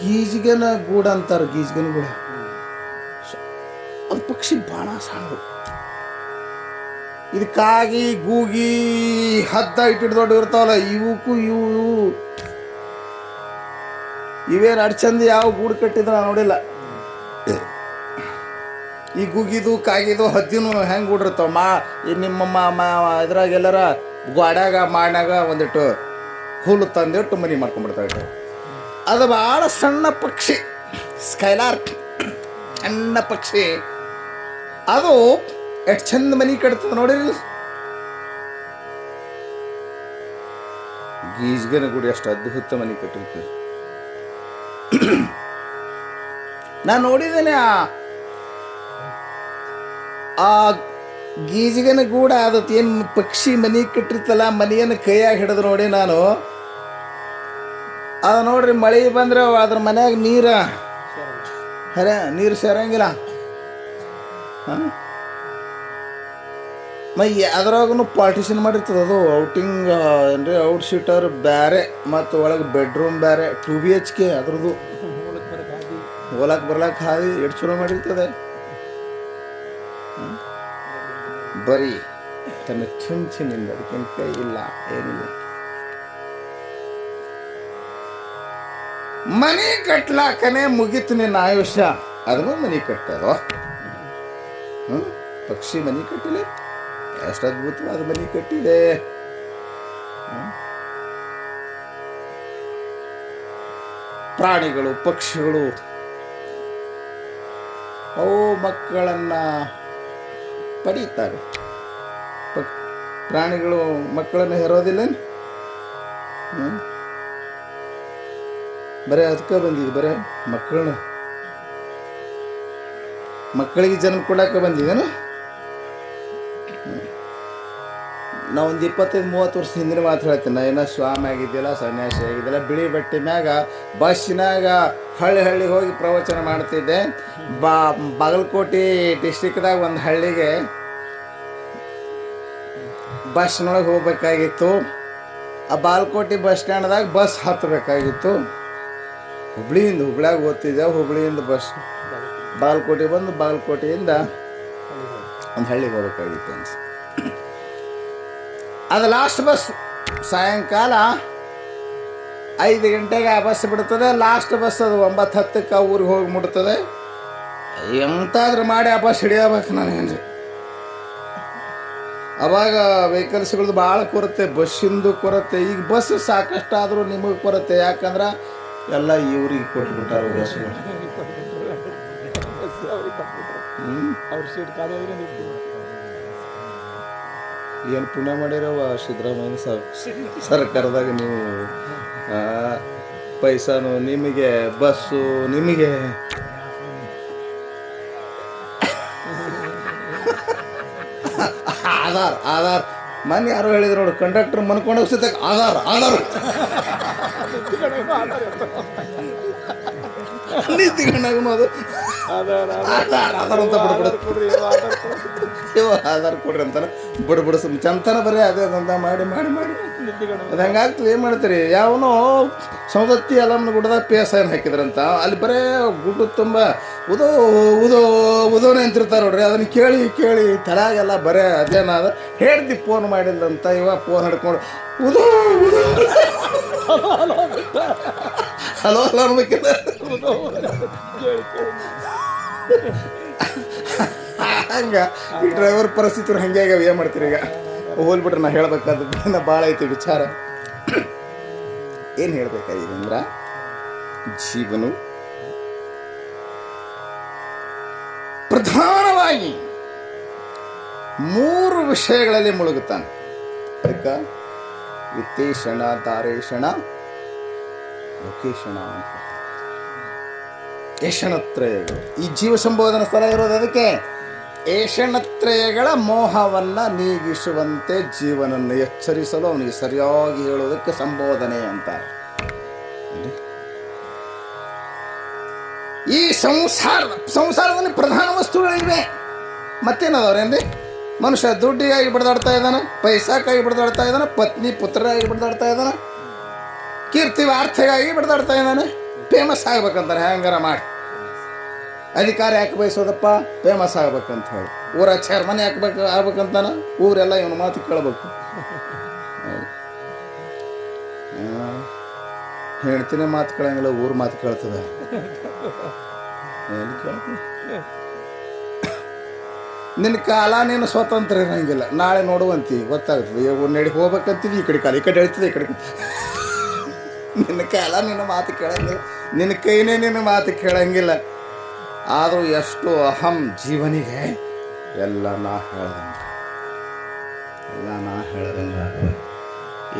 ಗೀಜಿಗನ ಗೂಡ ಅಂತಾರೆ, ಗೀಜಿಗನ ಗೂಡ. ಅದು ಪಕ್ಷಿ ಬಾಣ ಸಾಣದು. ಇದಕ್ಕಾಗಿ ಗೂಗಿ ಹದ್ದ ಇಟ್ಟಿಟ್ಟು ದೊಡ್ಡ ಇರ್ತಾವಲ್ಲ, ಇವಕ್ಕೂ ಇವೇನು ಅಡ್ಚಂದು ಯಾವ ಗೂಡು ಕಟ್ಟಿದ್ರೆ ನಾನು ನೋಡಿಲ್ಲ. ಈ ಗುಗಿದು ಕಾಗಿದು ಹದ್ದಿನೂ ಹೆಂಗೆ ಗೂಡಿರ್ತಾವ. ನಿಮ್ಮ ಇದ್ರಾಗ ಎಲ್ಲರ ಗೋಡ್ಯಾಗ ಮಾಡ್ಯಾಗ ಒಂದಿಟ್ಟು ಹುಲ್ಲು ತಂದಿಟ್ಟು ಮನೆ ಮಾಡ್ಕೊಂಡ್ಬಿಡ್ತಾವೆ. ಅದು ಭಾಳ ಸಣ್ಣ ಪಕ್ಷಿ, ಸ್ಕೈಲಾರ್ಕ್. ಸಣ್ಣ ಪಕ್ಷಿ ಅದು ಎಷ್ಟು ಚಂದ ಮನಿ ಕಟ್ತದ ನೋಡಿರಿ. ಗೀಜ್ಗನ ಗುಡಿ ಅಷ್ಟು ಅದ್ಭುತ ಮನಿ ಕಟ್ಟಿರ್ತದೆ. ನಾನು ನೋಡಿದ್ದೇನೆ ಆ ಗೀಜಿಗನ ಗೂಡ ಅದತ್ ಏನು ಪಕ್ಷಿ ಮನಿ ಕಟ್ಟಿರ್ತಲ್ಲ, ಮನಿಯನ್ನು ಕೈಯಾಗ ಹಿಡಿದು ನೋಡಿ ನಾನು. ಅದು ನೋಡ್ರಿ ಮಳೆ ಬಂದ್ರೆ ಅದ್ರ ಮನ್ಯಾಗ ನೀರು ಸೇರಂಗಿಲ್ಲ. ಅದ್ರಾಗೂ ಪಾರ್ಟಿಷನ್ ಮಾಡಿರ್ತದೆ. ಅದು ಔಟಿಂಗ್ ಅಂದರೆ ಔಟ್ ಸೀಟರ್ ಬೇರೆ ಮತ್ತು ಒಳಗೆ ಬೆಡ್ರೂಮ್ ಬೇರೆ, 2 BHK ಅದ್ರದ್ದು. ಹೋಲಕ್ಕೆ ಬರ್ಲಕ್ಕೆ ಹಾದಿ ಎಷ್ಟು ಚಲೋ ಮಾಡಿರ್ತದೆ. ಬರೀ ತನ್ನ ಚುಂಚಿನಿಂದ, ಅದಕ್ಕೇನು ಕೈ ಇಲ್ಲ ಏನಿಲ್ಲ. ಮನೆ ಕಟ್ಲಾಕನೆ ಮುಗೀತು ನಿನ್ನ ಆಯುಷ್ಯ. ಅದನ್ನು ಮನೆ ಕಟ್ಟದೋ. ಪಕ್ಷಿ ಮನೆ ಕಟ್ಟಿಲೆ, ಎಷ್ಟು ಅದ್ಭುತವಾದ ಮನೆ ಕಟ್ಟಿದೆ. ಪ್ರಾಣಿಗಳು, ಪಕ್ಷಿಗಳು ಅವು ಮಕ್ಕಳನ್ನ ಪಡೀತಾರೆ. ಪ್ರಾಣಿಗಳು ಮಕ್ಕಳನ್ನು ಹೆರೋದಿಲ್ಲ. ಬರೀ ಅದಕ್ಕೆ ಬಂದಿದೆ, ಬರೀ ಮಕ್ಕಳಿಗೆ ಜನ್ಮ ಕೊಡಕ್ಕೆ ಬಂದಿದ್ದೇನು. ನಾವೊಂದು 25-30 ವರ್ಷ ಹಿಂದಿನ ಮಾತು ಹೇಳ್ತೀನಿ. ನಾ ಏನೋ ಸ್ವಾಮಿ ಆಗಿದ್ದಿಲ್ಲ, ಸನ್ಯಾಸಿ ಆಗಿದ್ದಿಲ್ಲ. ಬಿಳಿ ಬಟ್ಟೆ ಮ್ಯಾಗ ಬಸ್ಸಿನಾಗ ಹಳ್ಳಿ ಹೋಗಿ ಪ್ರವಚನ ಮಾಡ್ತಿದ್ದೆ. ಬಾಗಲಕೋಟೆ ಡಿಸ್ಟಿಕ್ದಾಗ ಒಂದು ಹಳ್ಳಿಗೆ ಬಸ್ನೊಳಗೆ ಹೋಗ್ಬೇಕಾಗಿತ್ತು. ಆ ಬಾಗಲಕೋಟೆ ಬಸ್ ಸ್ಟ್ಯಾಂಡ್ದಾಗ ಬಸ್ ಹತ್ತಬೇಕಾಗಿತ್ತು. ಹುಬ್ಳ್ಯಾಗ ಓದ್ತಿದ್ದೆ. ಹುಬ್ಳಿಯಿಂದ ಬಸ್ ಬಾಗಲಕೋಟೆ ಬಂದು ಬಾಗಲಕೋಟೆಯಿಂದ ಒಂದು ಹಳ್ಳಿಗೆ ಹೋಗ್ಬೇಕಾಗಿತ್ತು ಅನ್ಸ. ಅದು ಲಾಸ್ಟ್ ಬಸ್ ಸಾಯಂಕಾಲ 5 ಗಂಟೆಗೆ ಆ ಬಸ್ ಬಿಡ್ತದೆ. ಲಾಸ್ಟ್ ಬಸ್ ಅದು 9:10 ಊರಿಗೆ ಹೋಗಿ ಮುಟ್ತದೆ. ಎಂತಾದ್ರೂ ಮಾಡಿ ಆ ಬಸ್ ಹಿಡಿಯಬೇಕು ನನಗೇನ್ರಿ. ಅವಾಗ ವೆಹಿಕಲ್ಸ್ಗಳದ್ದು ಭಾಳ ಕೊರತೆ, ಬಸ್ಸಿಂದು ಕೊರತೆ. ಈಗ ಬಸ್ ಸಾಕಷ್ಟು ಆದರೂ ನಿಮಗೆ ಕೊರತೆ. ಯಾಕಂದ್ರೆ ಎಲ್ಲ ಇವ್ರಿಗೆ ಕೊಟ್ಬಿಟ್ಟಾರ ಬಸ್ಗಳು. ಏನು ಪುಣ್ಯ ಮಾಡಿರವ ಸಿದ್ದರಾಮಯ್ಯ ಸರ್ಕಾರದಾಗ. ನೀವು ಪೈಸಾನು ನಿಮಗೆ, ಬಸ್ಸು ನಿಮಗೆ. ಆಧಾರ್ ಮನೆ ಯಾರು ಹೇಳಿದ್ರು ನೋಡಿ, ಕಂಡಕ್ಟರ್ ಮನ್ಕೊಂಡು ಹೋಗ್ಸಿದ್ದ ಆಧಾರ್ ನಿಂತಿಕೊಂಡಾಗ ಅದು ಆಧಾರ್ ಅಂತ ಬಿಡ್ಬಿಡ. ಆಧಾರ್ ಕೊಡ್ರಿ ಅಂತಾನೆ ಬಿಡ್ಬಿಡಿಸ್ ಚಂತನ ಬರೀ ಅದೇ ದಂಧ ಮಾಡಿ ಅದು ಹಂಗಾಗ್ತದೆ. ಏನು ಮಾಡ್ತೀರಿ? ಯಾವನೋ ಸೌದತ್ತಿ ಅಲಮ್ಮನ ಗುಡ್ಡದಾಗ PSI ಹಾಕಿದ್ರಂತ. ಅಲ್ಲಿ ಬರೇ ಗುಡ್ಡು ತುಂಬ ಉದೋನೆ ಅಂತಿರ್ತಾರೆ ನೋಡ್ರಿ. ಅದನ್ನು ಕೇಳಿ ತಲೆಯಾಗೆಲ್ಲ ಬರೇ ಅದೇನಾದ. ಹೇಳ್ತಿ ಫೋನ್ ಮಾಡಿಲ್ಲಂತ. ಇವಾಗ ಫೋನ್ ಹಿಡ್ಕೊಂಡು ಹಲೋ ಅನ್ಬೇಕಿಲ್ಲ. ಹಂಗೆ ಈ ಡ್ರೈವರ್ ಪರಿಸ್ಥಿತಿ ಹಂಗೆ ಆಗ್ಯಾವ. ಏನು ಮಾಡ್ತೀರಿ? ಈಗ ಹೋಲ್ಬಿಟ್ರೆ ನಾ ಹೇಳ್ಬೇಕಾದ್ರೆ ಭಾಳ ಐತಿ ವಿಚಾರ. ಏನು ಹೇಳ್ಬೇಕಾಗಿದೆ ಅಂದ್ರೆ, ಜೀವನ ಪ್ರಧಾನವಾಗಿ 3 ವಿಷಯಗಳಲ್ಲಿ ಮುಳುಗುತ್ತಾನೆ. ಅದಕ್ಕೆ ವಿತ್ತೇಷಣ, ಧಾರೇಷಣ, ಲೋಕೇಶಣ ಅಂತ. ಏಷಣತ್ರಯಗಳು ಈ ಜೀವ ಸಂಬೋಧನ ಸ್ಥಳ ಇರೋದು. ಅದಕ್ಕೆ ಏಷಣತ್ರಯಗಳ ಮೋಹವನ್ನು ನೀಗಿಸುವಂತೆ ಜೀವನನ್ನು ಎಚ್ಚರಿಸಲು ಅವನಿಗೆ ಸರಿಯಾಗಿ ಹೇಳೋದಕ್ಕೆ ಸಂಬೋಧನೆ ಅಂತಾರೆ. ಈ ಸಂಸಾರದಲ್ಲಿ ಪ್ರಧಾನ ವಸ್ತುಗಳಿವೆ. ಮತ್ತೇನದವ್ರೇನ್ರಿ? ಮನುಷ್ಯ ದುಡ್ಡಿಗಾಗಿ ಬಡ್ದಾಡ್ತಾ ಇದ್ದಾನೆ, ಪೈಸಾಕ್ಕಾಗಿ ಬಡ್ದಾಡ್ತಾ ಇದ್ದಾನೆ, ಪತ್ನಿ ಪುತ್ರರಾಗಿ ಬಡ್ದಾಡ್ತಾ ಇದ್ದಾನೆ, ಕೀರ್ತಿ ವಾರ್ತೆಗಾಗಿ ಬಡ್ದಾಡ್ತಾ ಇದ್ದಾನೆ. ಫೇಮಸ್ ಆಗ್ಬೇಕಂತಾನೆ ಹೆಂಗಾರ ಮಾಡಿ. ಅಧಿಕಾರ ಯಾಕೆ ಬಯಸೋದಪ್ಪ? ಫೇಮಸ್ ಆಗ್ಬೇಕಂತ ಹೇಳಿ. ಊರ ಚೇರ್ಮನ್ ಯಾಕೆ ಆಗ್ಬೇಕಂತಾನ? ಊರೆಲ್ಲ ಇವನು ಮಾತು ಕೇಳಬೇಕು. ಹೇಳ್ತೀನಿ ಮಾತು ಕೇಳಂಗಿಲ್ಲ, ಊರು ಮಾತು ಕೇಳ್ತದೆ. ನಿನ್ನ ಕಾಲ ನೀನು ಸ್ವತಂತ್ರ ಇರಂಗಿಲ್ಲ. ನಾಳೆ ನೋಡುವಂತಿ ಗೊತ್ತಾಗ್ತದೆ. ನಡಿ ಹೋಗ್ಬೇಕಂತೀವಿ, ಈ ಕಡೆ ಕಾಲ ಈ ಕಡೆ ಹೇಳ್ತದೆ, ಈ ಕಡೆ ನಿನ್ನ ಕಾಲ ನಿನ್ನ ಮಾತು ಕೇಳಂಗಿಲ್ಲ, ನಿನ್ನ ಕೈನೇ ನಿನ್ನ ಮಾತು ಕೇಳಂಗಿಲ್ಲ. ಆದರೂ ಎಷ್ಟು ಅಹಂ ಜೀವನಿಗೆ ಎಲ್ಲ ನಾ ಹೇಳ್ದಂಗೆ, ಎಲ್ಲ ನಾ ಹೇಳ್ದಂಗೆ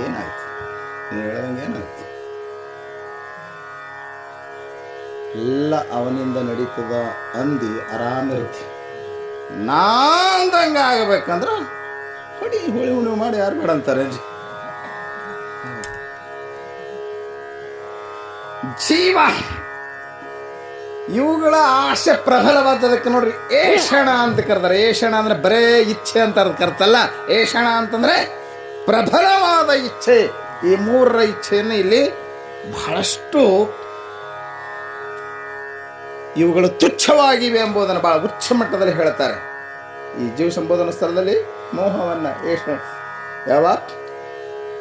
ಏನಾಯ್ತು? ನೀನು ಹೇಳ್ದಂಗೆ ಏನಾಯ್ತು? ಎಲ್ಲ ಅವನಿಂದ ನಡೀತದ ಅಂದು ಆರಾಮಿರ್ತಿ. ನಾಂದಂಗೆ ಆಗಬೇಕಂದ್ರೆ ಹೊಡಿ ಹುಳಿ ಹುಳಿ ಮಾಡಿ ಯಾರು ಬೇಡ ಅಂತಾರೆ ಜಿ. ಜೀವ ಇವುಗಳ ಆಸೆ ಪ್ರಬಲವಾದದಕ್ಕೆ ನೋಡ್ರಿ ಏಷಣ ಅಂತ ಕರ್ತಾರೆ. ಏಷಣ ಅಂದ್ರೆ ಬರೇ ಇಚ್ಛೆ ಅಂತ ಕರ್ತಲ್ಲ. ಏಷಣ ಅಂತಂದ್ರೆ ಪ್ರಬಲವಾದ ಇಚ್ಛೆ. ಈ ಮೂರರ ಇಚ್ಛೆಯನ್ನು ಇಲ್ಲಿ ಬಹಳಷ್ಟು ಇವುಗಳು ತುಚ್ಛವಾಗಿವೆ ಎಂಬುದನ್ನು ಬಹಳ ಉಚ್ಚ ಮಟ್ಟದಲ್ಲಿ ಹೇಳ್ತಾರೆ. ಈ ಜೀವ ಸಂಬೋಧನಾ ಸ್ಥಳದಲ್ಲಿ ಮೋಹವನ್ನು ಯಾವ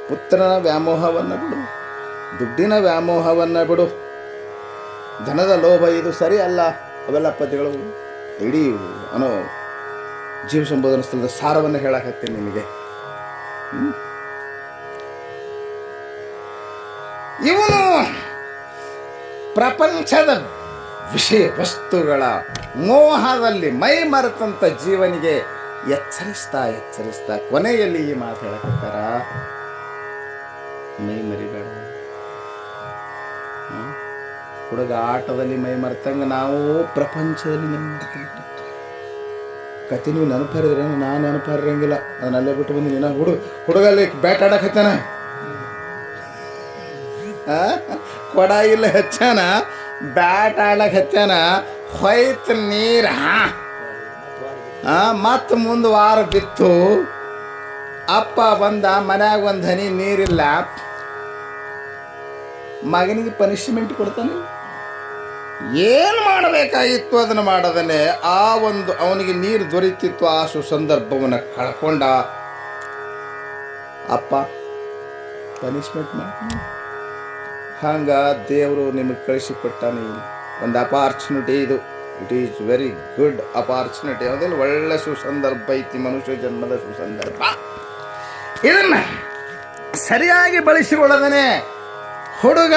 ಪುತ್ರನ ವ್ಯಾಮೋಹವನ್ನು ಬಿಡು, ದುಡ್ಡಿನ ವ್ಯಾಮೋಹವನ್ನು ಬಿಡು, ಧನದ ಲೋಭ ಇದು ಸರಿ ಅಲ್ಲ, ಅವೆಲ್ಲ ಪದ್ಯಗಳು ಇಡೀ ಅನ್ನೋ ಜೀವ ಸಂಬೋಧನಾ ಸ್ಥಳದ ಸಾರವನ್ನು ಹೇಳಕತ್ತೀನಿ ನಿಮಗೆ. ಇವನು ಪ್ರಪಂಚದ ವಿಷಯ ವಸ್ತುಗಳ ಮೋಹದಲ್ಲಿ ಮೈ ಮರೆತಂತ ಜೀವನಿಗೆ ಎಚ್ಚರಿಸ್ತಾ ಕೊನೆಯಲ್ಲಿ ಈ ಮಾತು ಹೇಳಕತ್ತಾರ, ಮೈ ಮರಿಬೇಡ. ಹುಡುಗ ಆಟದಲ್ಲಿ ಮೈ ಮರೆತಂಗ ನಾವು ಪ್ರಪಂಚದಲ್ಲಿ ಮೈ ಮರೆತ ಕತೆ ನೀವು ನೆನಪರಿದ್ರೆ ನಾನು ನೆನಪರಿರಂಗಿಲ್ಲ. ಅದನ್ನ ಅಲ್ಲೇ ಬಿಟ್ಟು ಬಂದಿನಿ. ನಾ ಹುಡುಗಲ್ಲಿ ಬ್ಯಾಟ್ ಆಡಕತ್ತಾನ, ಕೊಡ ಇಲ್ಲ ಹಚ್ಚಾನ, ಬ್ಯಾಟ್ ಆಡ್ಲಕ್ಕೆ ಹಚ್ಚಾನ, ಹೊಯ್ತು ನೀರ ಮತ್ತು ಮುಂದೆ ವಾರ ಬಿತ್ತು. ಅಪ್ಪ ಬಂದ, ಮನ್ಯಾಗ ಒಂದು ಹನಿ ನೀರಿಲ್ಲ. ಮಗನಿಗೆ ಪನಿಷ್ಮೆಂಟ್ ಕೊಡ್ತಾನೆ. ಏನು ಮಾಡಬೇಕಾಗಿತ್ತು ಅದನ್ನು ಮಾಡದನೆ ಆ ಒಂದು ಅವನಿಗೆ ನೀರು ದೊರೀತಿತ್ತು. ಆ ಸುಸಂದರ್ಭವನ್ನು ಕಳ್ಕೊಂಡ ಅಪ್ಪ ಪನಿಷ್ಮೆಂಟ್ ಮಾಡ್ತಾನೆ. ಹಂಗ ದೇವರು ನಿಮಗೆ ಕಳಿಸಿಕೊಟ್ಟಾನೆ ಒಂದು ಅಪಾರ್ಚುನಿಟಿ. ಇದು it is very good opportunity. ಯಾವುದಿಲ್ಲ, ಒಳ್ಳೆ ಸುಸಂದರ್ಭ ಐತಿ, ಮನುಷ್ಯ ಜನ್ಮದ ಸುಸಂದರ್ಭ. ಇದನ್ನ ಸರಿಯಾಗಿ ಬಳಸಿಕೊಳ್ಳದನೆ ಹುಡುಗ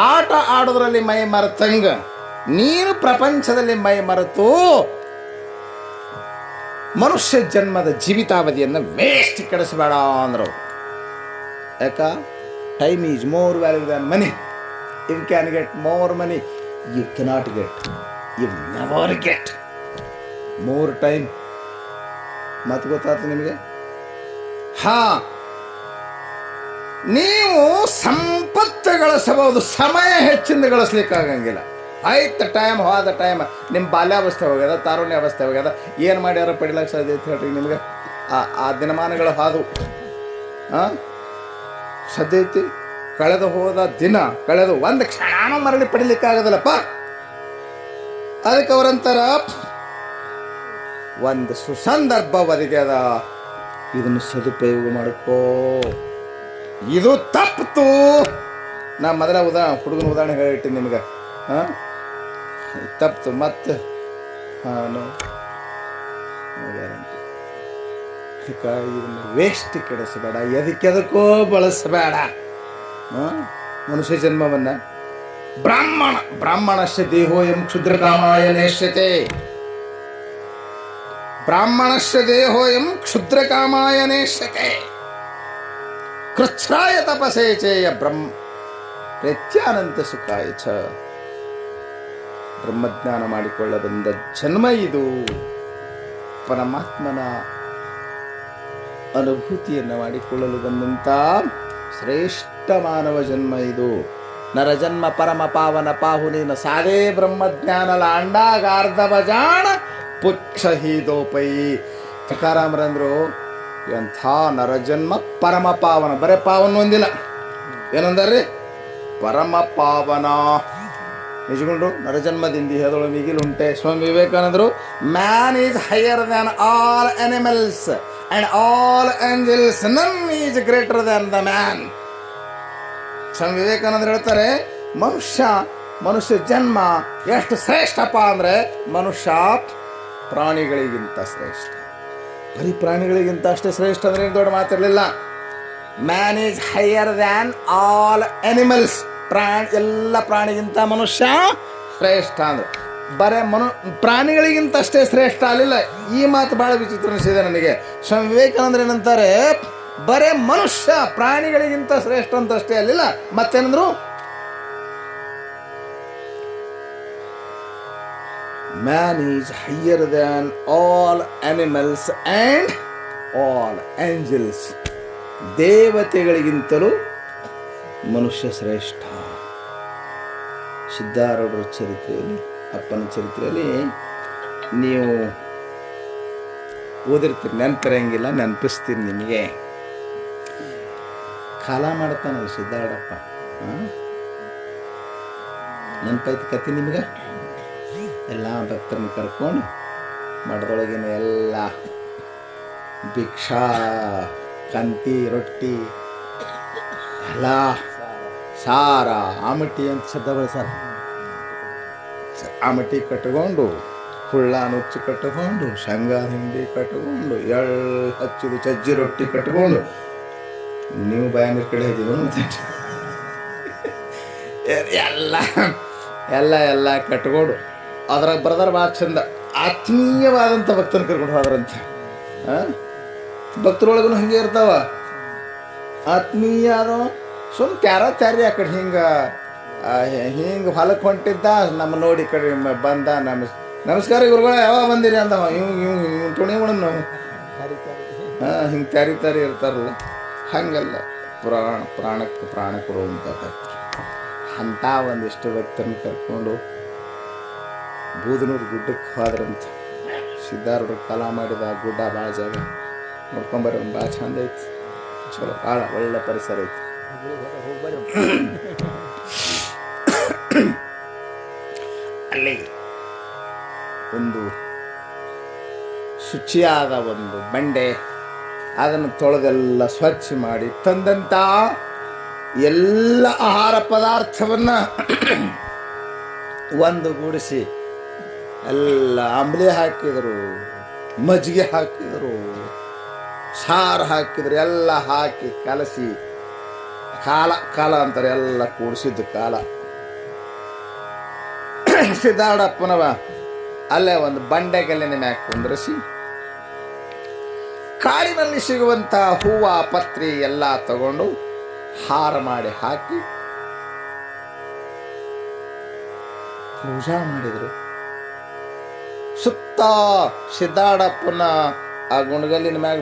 ಆಟ ಆಡೋದ್ರಲ್ಲಿ ಮೈ ಮರೆತಂಗ ನೀನು ಪ್ರಪಂಚದಲ್ಲಿ ಮೈ ಮರೆತು ಮನುಷ್ಯ ಜನ್ಮದ ಜೀವಿತಾವಧಿಯನ್ನು ವೇಸ್ಟ್ ಕೆಡಿಸಬೇಡ ಅಂದ್ರು. ಯಾಕ? Time is more value than money. You can get more money, you cannot get, you never get more time. ಮತ್ತೆ ಗೊತ್ತಾಯ್ತು ನಿಮಗೆ? ನೀವು ಸಂಪತ್ತು ಗಳಿಸಬಹುದು, ಸಮಯ ಹೆಚ್ಚಿಂದ ಗಳಿಸ್ಲಿಕ್ಕಾಗಂಗಿಲ್ಲ. ಆಯ್ತು, ಟೈಮ್ ಹೋದ ಟೈಮ್. ನಿಮ್ಮ ಬಾಲ್ಯಾವಸ್ಥೆ ಹೋಗ್ಯದ, ತಾರುಣ್ಯ ಅವಸ್ಥೆ ಹೋಗ್ಯದ, ಏನು ಮಾಡ್ಯಾರ ಪಡಿಲಕ್ಕೆ ಸಾಧ್ಯ ಐತೆ ಹೇಳ್ರಿ ನಿಮಗೆ? ಆ ದಿನಮಾನಗಳು ಹಾದು ಸಾಧ್ಯ ಐತಿ? ಕಳೆದು ಹೋದ ದಿನ, ಕಳೆದು ಒಂದು ಕ್ಷಣನೂ ಮರಳಿ ಪಡಿಲಿಕ್ಕಾಗದಲ್ಲಪ್ಪ. ಅದಕ್ಕೆ ಅವರಂತಾರ ಒಂದು ಸುಸಂದರ್ಭ ಒದಗ್ಯದ, ಇದನ್ನು ಸದುಪಯೋಗ ಮಾಡ್ಕೋ. ಇದು ತಪ್ಪಿತು. ನಾ ಮೊದಲ ಹುಡುಗನ ಉದಾಹರಣೆ ಹೇಳಿಟ್ಟಿನಿ ನಿಮ್ಗೆ. ತಪ್ಪಿತು ಮತ್ತೆ ಗ್ಯಾರಂಟಿ. ಇದನ್ನು ವೇಸ್ಟ್ ಕೆಡಿಸಬೇಡ, ಎದಕ್ಕೆದಕ್ಕೋ ಬಳಸಬೇಡ. ಮನುಷ್ಯ ಜನ್ಮವನ್ನ ಬ್ರಾಹ್ಮಣಸ್ಯ ದೇಹೋ ಎಂ ಕ್ಷುದ್ರಕಾಮಾಯ ನೇಷ್ಯತೆ. ಬ್ರಾಹ್ಮಣಸ್ಯ ದೇಹೋ ಎಂ ಕ್ಷುದ್ರಕಾಮಾಯ ನೇಷ್ಯತೆ. ಕೃಚ್ಛ್ರಾಯ ತಪಸೇ ಚೇಯ ಪ್ರತ್ಯಾನಂತ ಸುಖಾಯ ಚ. ಬ್ರಹ್ಮಜ್ಞಾನ ಮಾಡಿಕೊಳ್ಳ ಬಂದ ಜನ್ಮ ಇದು. ಪರಮಾತ್ಮನ ಅನುಭೂತಿಯನ್ನು ಮಾಡಿಕೊಳ್ಳಲು ಬಂದಂಥ ಶ್ರೇಷ್ಠ ಮಾನವ ಜನ್ಮ ಇದು. ನರಜನ್ಮ ಪರಮ ಪಾವನ ಪಾಹುನಿನ ಸಾದೇ ಬ್ರಹ್ಮಜ್ಞಾನ ಲಾಂಡಾಗಾರ್ಧ ಬಜಾಣ ಪುಚ್ಛ ಹೀದೋಪೈ. ತುಕಾರಾಮರಂದ್ರು ಎಂಥ ನರಜನ್ಮ ಪರಮ ಪಾವನ. ಬರೇ ಪಾವನ ಒಂದಿಲ್ಲ, ಏನಂದಾರ್ರಿ? ಪರಮ ಪಾವನ. ನಿಜಗೊಂಡು ನರಜನ್ಮದಿಂದ ಹೇದೊಳು ಮಿಗಿಲುಂಟೆ. ಸ್ವಾಮಿ ವಿವೇಕಾನಂದರು man is higher than all animals and all angels, none is greater than the man. ಸ್ವಾಮಿ ವಿವೇಕಾನಂದರು ಹೇಳ್ತಾರೆ, ಮನುಷ್ಯ ಜನ್ಮ ಎಷ್ಟು ಶ್ರೇಷ್ಠಪ್ಪ ಅಂದರೆ ಮನುಷ್ಯ ಪ್ರಾಣಿಗಳಿಗಿಂತ ಶ್ರೇಷ್ಠ. ಬರೀ ಪ್ರಾಣಿಗಳಿಗಿಂತ ಅಷ್ಟೇ ಶ್ರೇಷ್ಠ ಅಂದರೆ ಏನು ದೊಡ್ಡ ಮಾತಿರಲಿಲ್ಲ. Man is higher than all animals. ಎಲ್ಲ ಪ್ರಾಣಿಗಿಂತ ಮನುಷ್ಯ ಶ್ರೇಷ್ಠ ಅಂದ್ರೆ ಬರೇ ಪ್ರಾಣಿಗಳಿಗಿಂತ ಅಷ್ಟೇ ಶ್ರೇಷ್ಠ ಅಲ್ಲಿಲ್ಲ. ಈ ಮಾತು ಭಾಳ ವಿಚಿತ್ರ ಅನಿಸಿದೆ ನನಗೆ. ಸ್ವಾಮಿ ವಿವೇಕಾನಂದರು ಏನಂತಾರೆ, ಬರೇ ಮನುಷ್ಯ ಪ್ರಾಣಿಗಳಿಗಿಂತ ಶ್ರೇಷ್ಠ ಅಂತ ಅಷ್ಟೇ ಅಲ್ಲಿಲ್ಲ, ಮತ್ತೇನಂದ್ರು, man is higher than all animals and all angels. ದೇವತೆಗಳಿಗಿಂತಲೂ ಮನುಷ್ಯ ಶ್ರೇಷ್ಠ. ಸಿದ್ಧಾರೂಢರ ಚರಿತ್ರೆಯಲ್ಲಿ, ಅಪ್ಪನ ಚರಿತ್ರೆಯಲ್ಲಿ ನೀವು ಓದಿರ್ತೀರಿ, ನೆನಪಿರಂಗಿಲ್ಲ, ನೆನಪಿಸ್ತೀನಿ ನಿಮಗೆ. ಕಾಲ ಮಾಡ್ತಾನಲ್ಲ ಸಿದ್ಧಾರೂಢಪ್ಪ, ನೆನಪೈತಿ ಕತೆ ನಿಮಗೆ? ಎಲ್ಲ ಭಕ್ತರನ್ನ ಕರ್ಕೊಂಡು ಮಠದೊಳಗಿನ ಎಲ್ಲ ಭಿಕ್ಷಾ, ಕಂತಿ, ರೊಟ್ಟಿ ಎಲ್ಲ ಸಾರ, ಆಮಟಿ ಅಂತ ಶಬ್ದ ಬಳಸಾರ. ಆಮಟಿ ಕಟ್ಕೊಂಡು, ಹುಳ್ಳ ನುಚ್ಚು ಕಟ್ಟಿಕೊಂಡು, ಶೇಂಗಾ ಹಿಂಡಿ ಕಟ್ಟಿಕೊಂಡು, ಎಳ್ಳು ಹಚ್ಚಿದು ಚಜ್ಜಿ ರೊಟ್ಟಿ ಕಟ್ಟಿಕೊಂಡು, ನೀವು ಬಯಾನಿ ಕಡೆ ಇದ್ದೀವಿ ಮತ್ತೆ ಎಲ್ಲ ಎಲ್ಲ ಎಲ್ಲ ಕಟ್ಕೊಂಡು ಅದ್ರಾಗ ಬರ್ದಾರ ಭಾಳ ಚಂದ. ಆತ್ಮೀಯವಾದಂಥ ಭಕ್ತನ ಕರ್ಕೊಂಡು ಹೋದ್ರಂತೆ. ಭಕ್ತರೊಳಗೂ ಹಂಗೆ ಇರ್ತಾವ, ಆತ್ಮೀಯ ಅದೋ ಸುಮ್ ತ್ಯಾರಿ ಆ ಕಡೆ ಹಿಂಗೆ ಹೊಲಕ್ಕೆ ಹೊಂಟಿದ್ದ, ನಮ್ಮ ನೋಡಿ ಕಡೆ ಬಂದ, ನಮಸ್ಕಾರ ಗುರುಗಳ ಯಾವಾಗ ಬಂದಿರಿ ಅಂದವ. ಇವ್ ತುಣಿ ಮಾಡೋಣ ನಾವು. ಹಿಂಗೆ ತ್ಯಾರಿ ಇರ್ತಾರಲ್ಲ, ಹಂಗಲ್ಲ, ಪ್ರಾಣಕ್ಕೆ ಪ್ರಾಣ ಕೊಡುವಂಥ ಭಕ್ತರು. ಅಂಥ ಒಂದಿಷ್ಟು ಭಕ್ತರನ್ನ ಕರ್ಕೊಂಡು ಬೂದನೂರು ಗುಡ್ಡಕ್ಕೆ ಹೋದ್ರಂತ. ಸಿದ್ಧಾರೂಢರು ಕಾಲ ಮಾಡಿದ ಆ ಗುಡ್ಡ ಭಾಳ ಜಾಗ ನೋಡ್ಕೊಂಬರ್ರಿ, ಭಾಳ ಚಂದ ಐತಿ, ಚಲೋ, ಭಾಳ ಒಳ್ಳೆ ಪರಿಸರ ಐತಿ. ಅಲ್ಲಿ ಒಂದು ಶುಚಿಯಾದ ಒಂದು ಬಂಡೆ, ಅದನ್ನು ತೊಳೆದೆಲ್ಲ ಸ್ವಚ್ಛ ಮಾಡಿ ತಂದಂಥ ಎಲ್ಲ ಆಹಾರ ಪದಾರ್ಥವನ್ನು ಒಂದುಗೂಡಿಸಿ ಎಲ್ಲ ಅಂಬ್ಲಿ ಹಾಕಿದರು, ಮಜ್ಜಿಗೆ ಹಾಕಿದರು, ಸಾರು ಹಾಕಿದ್ರು, ಎಲ್ಲ ಹಾಕಿ ಕಲಸಿ ಕಾಲ ಅಂತಾರೆ, ಎಲ್ಲ ಕೂಡಿಸಿದ್ದು ಕಾಲ. ಸಿದ್ಧಾರೂಢಪ್ಪನವ ಅಲ್ಲೇ ಒಂದು ಬಂಡೆಗಲ್ಲಿನ ಮ್ಯಾಗ ಕುಂದ್ರಿಸಿ ಕಾಡಿನಲ್ಲಿ ಸಿಗುವಂಥ ಹೂವ ಪತ್ರಿ ಎಲ್ಲ ತಗೊಂಡು ಹಾರ ಮಾಡಿ ಹಾಕಿ ಪೂಜಾ ಮಾಡಿದರು. ಸುತ್ತ ಸಿದ್ಧಾರೂಢಪ್ಪನ ಆ ಗುಣಗಲ್ಲಿನ ಮ್ಯಾಗ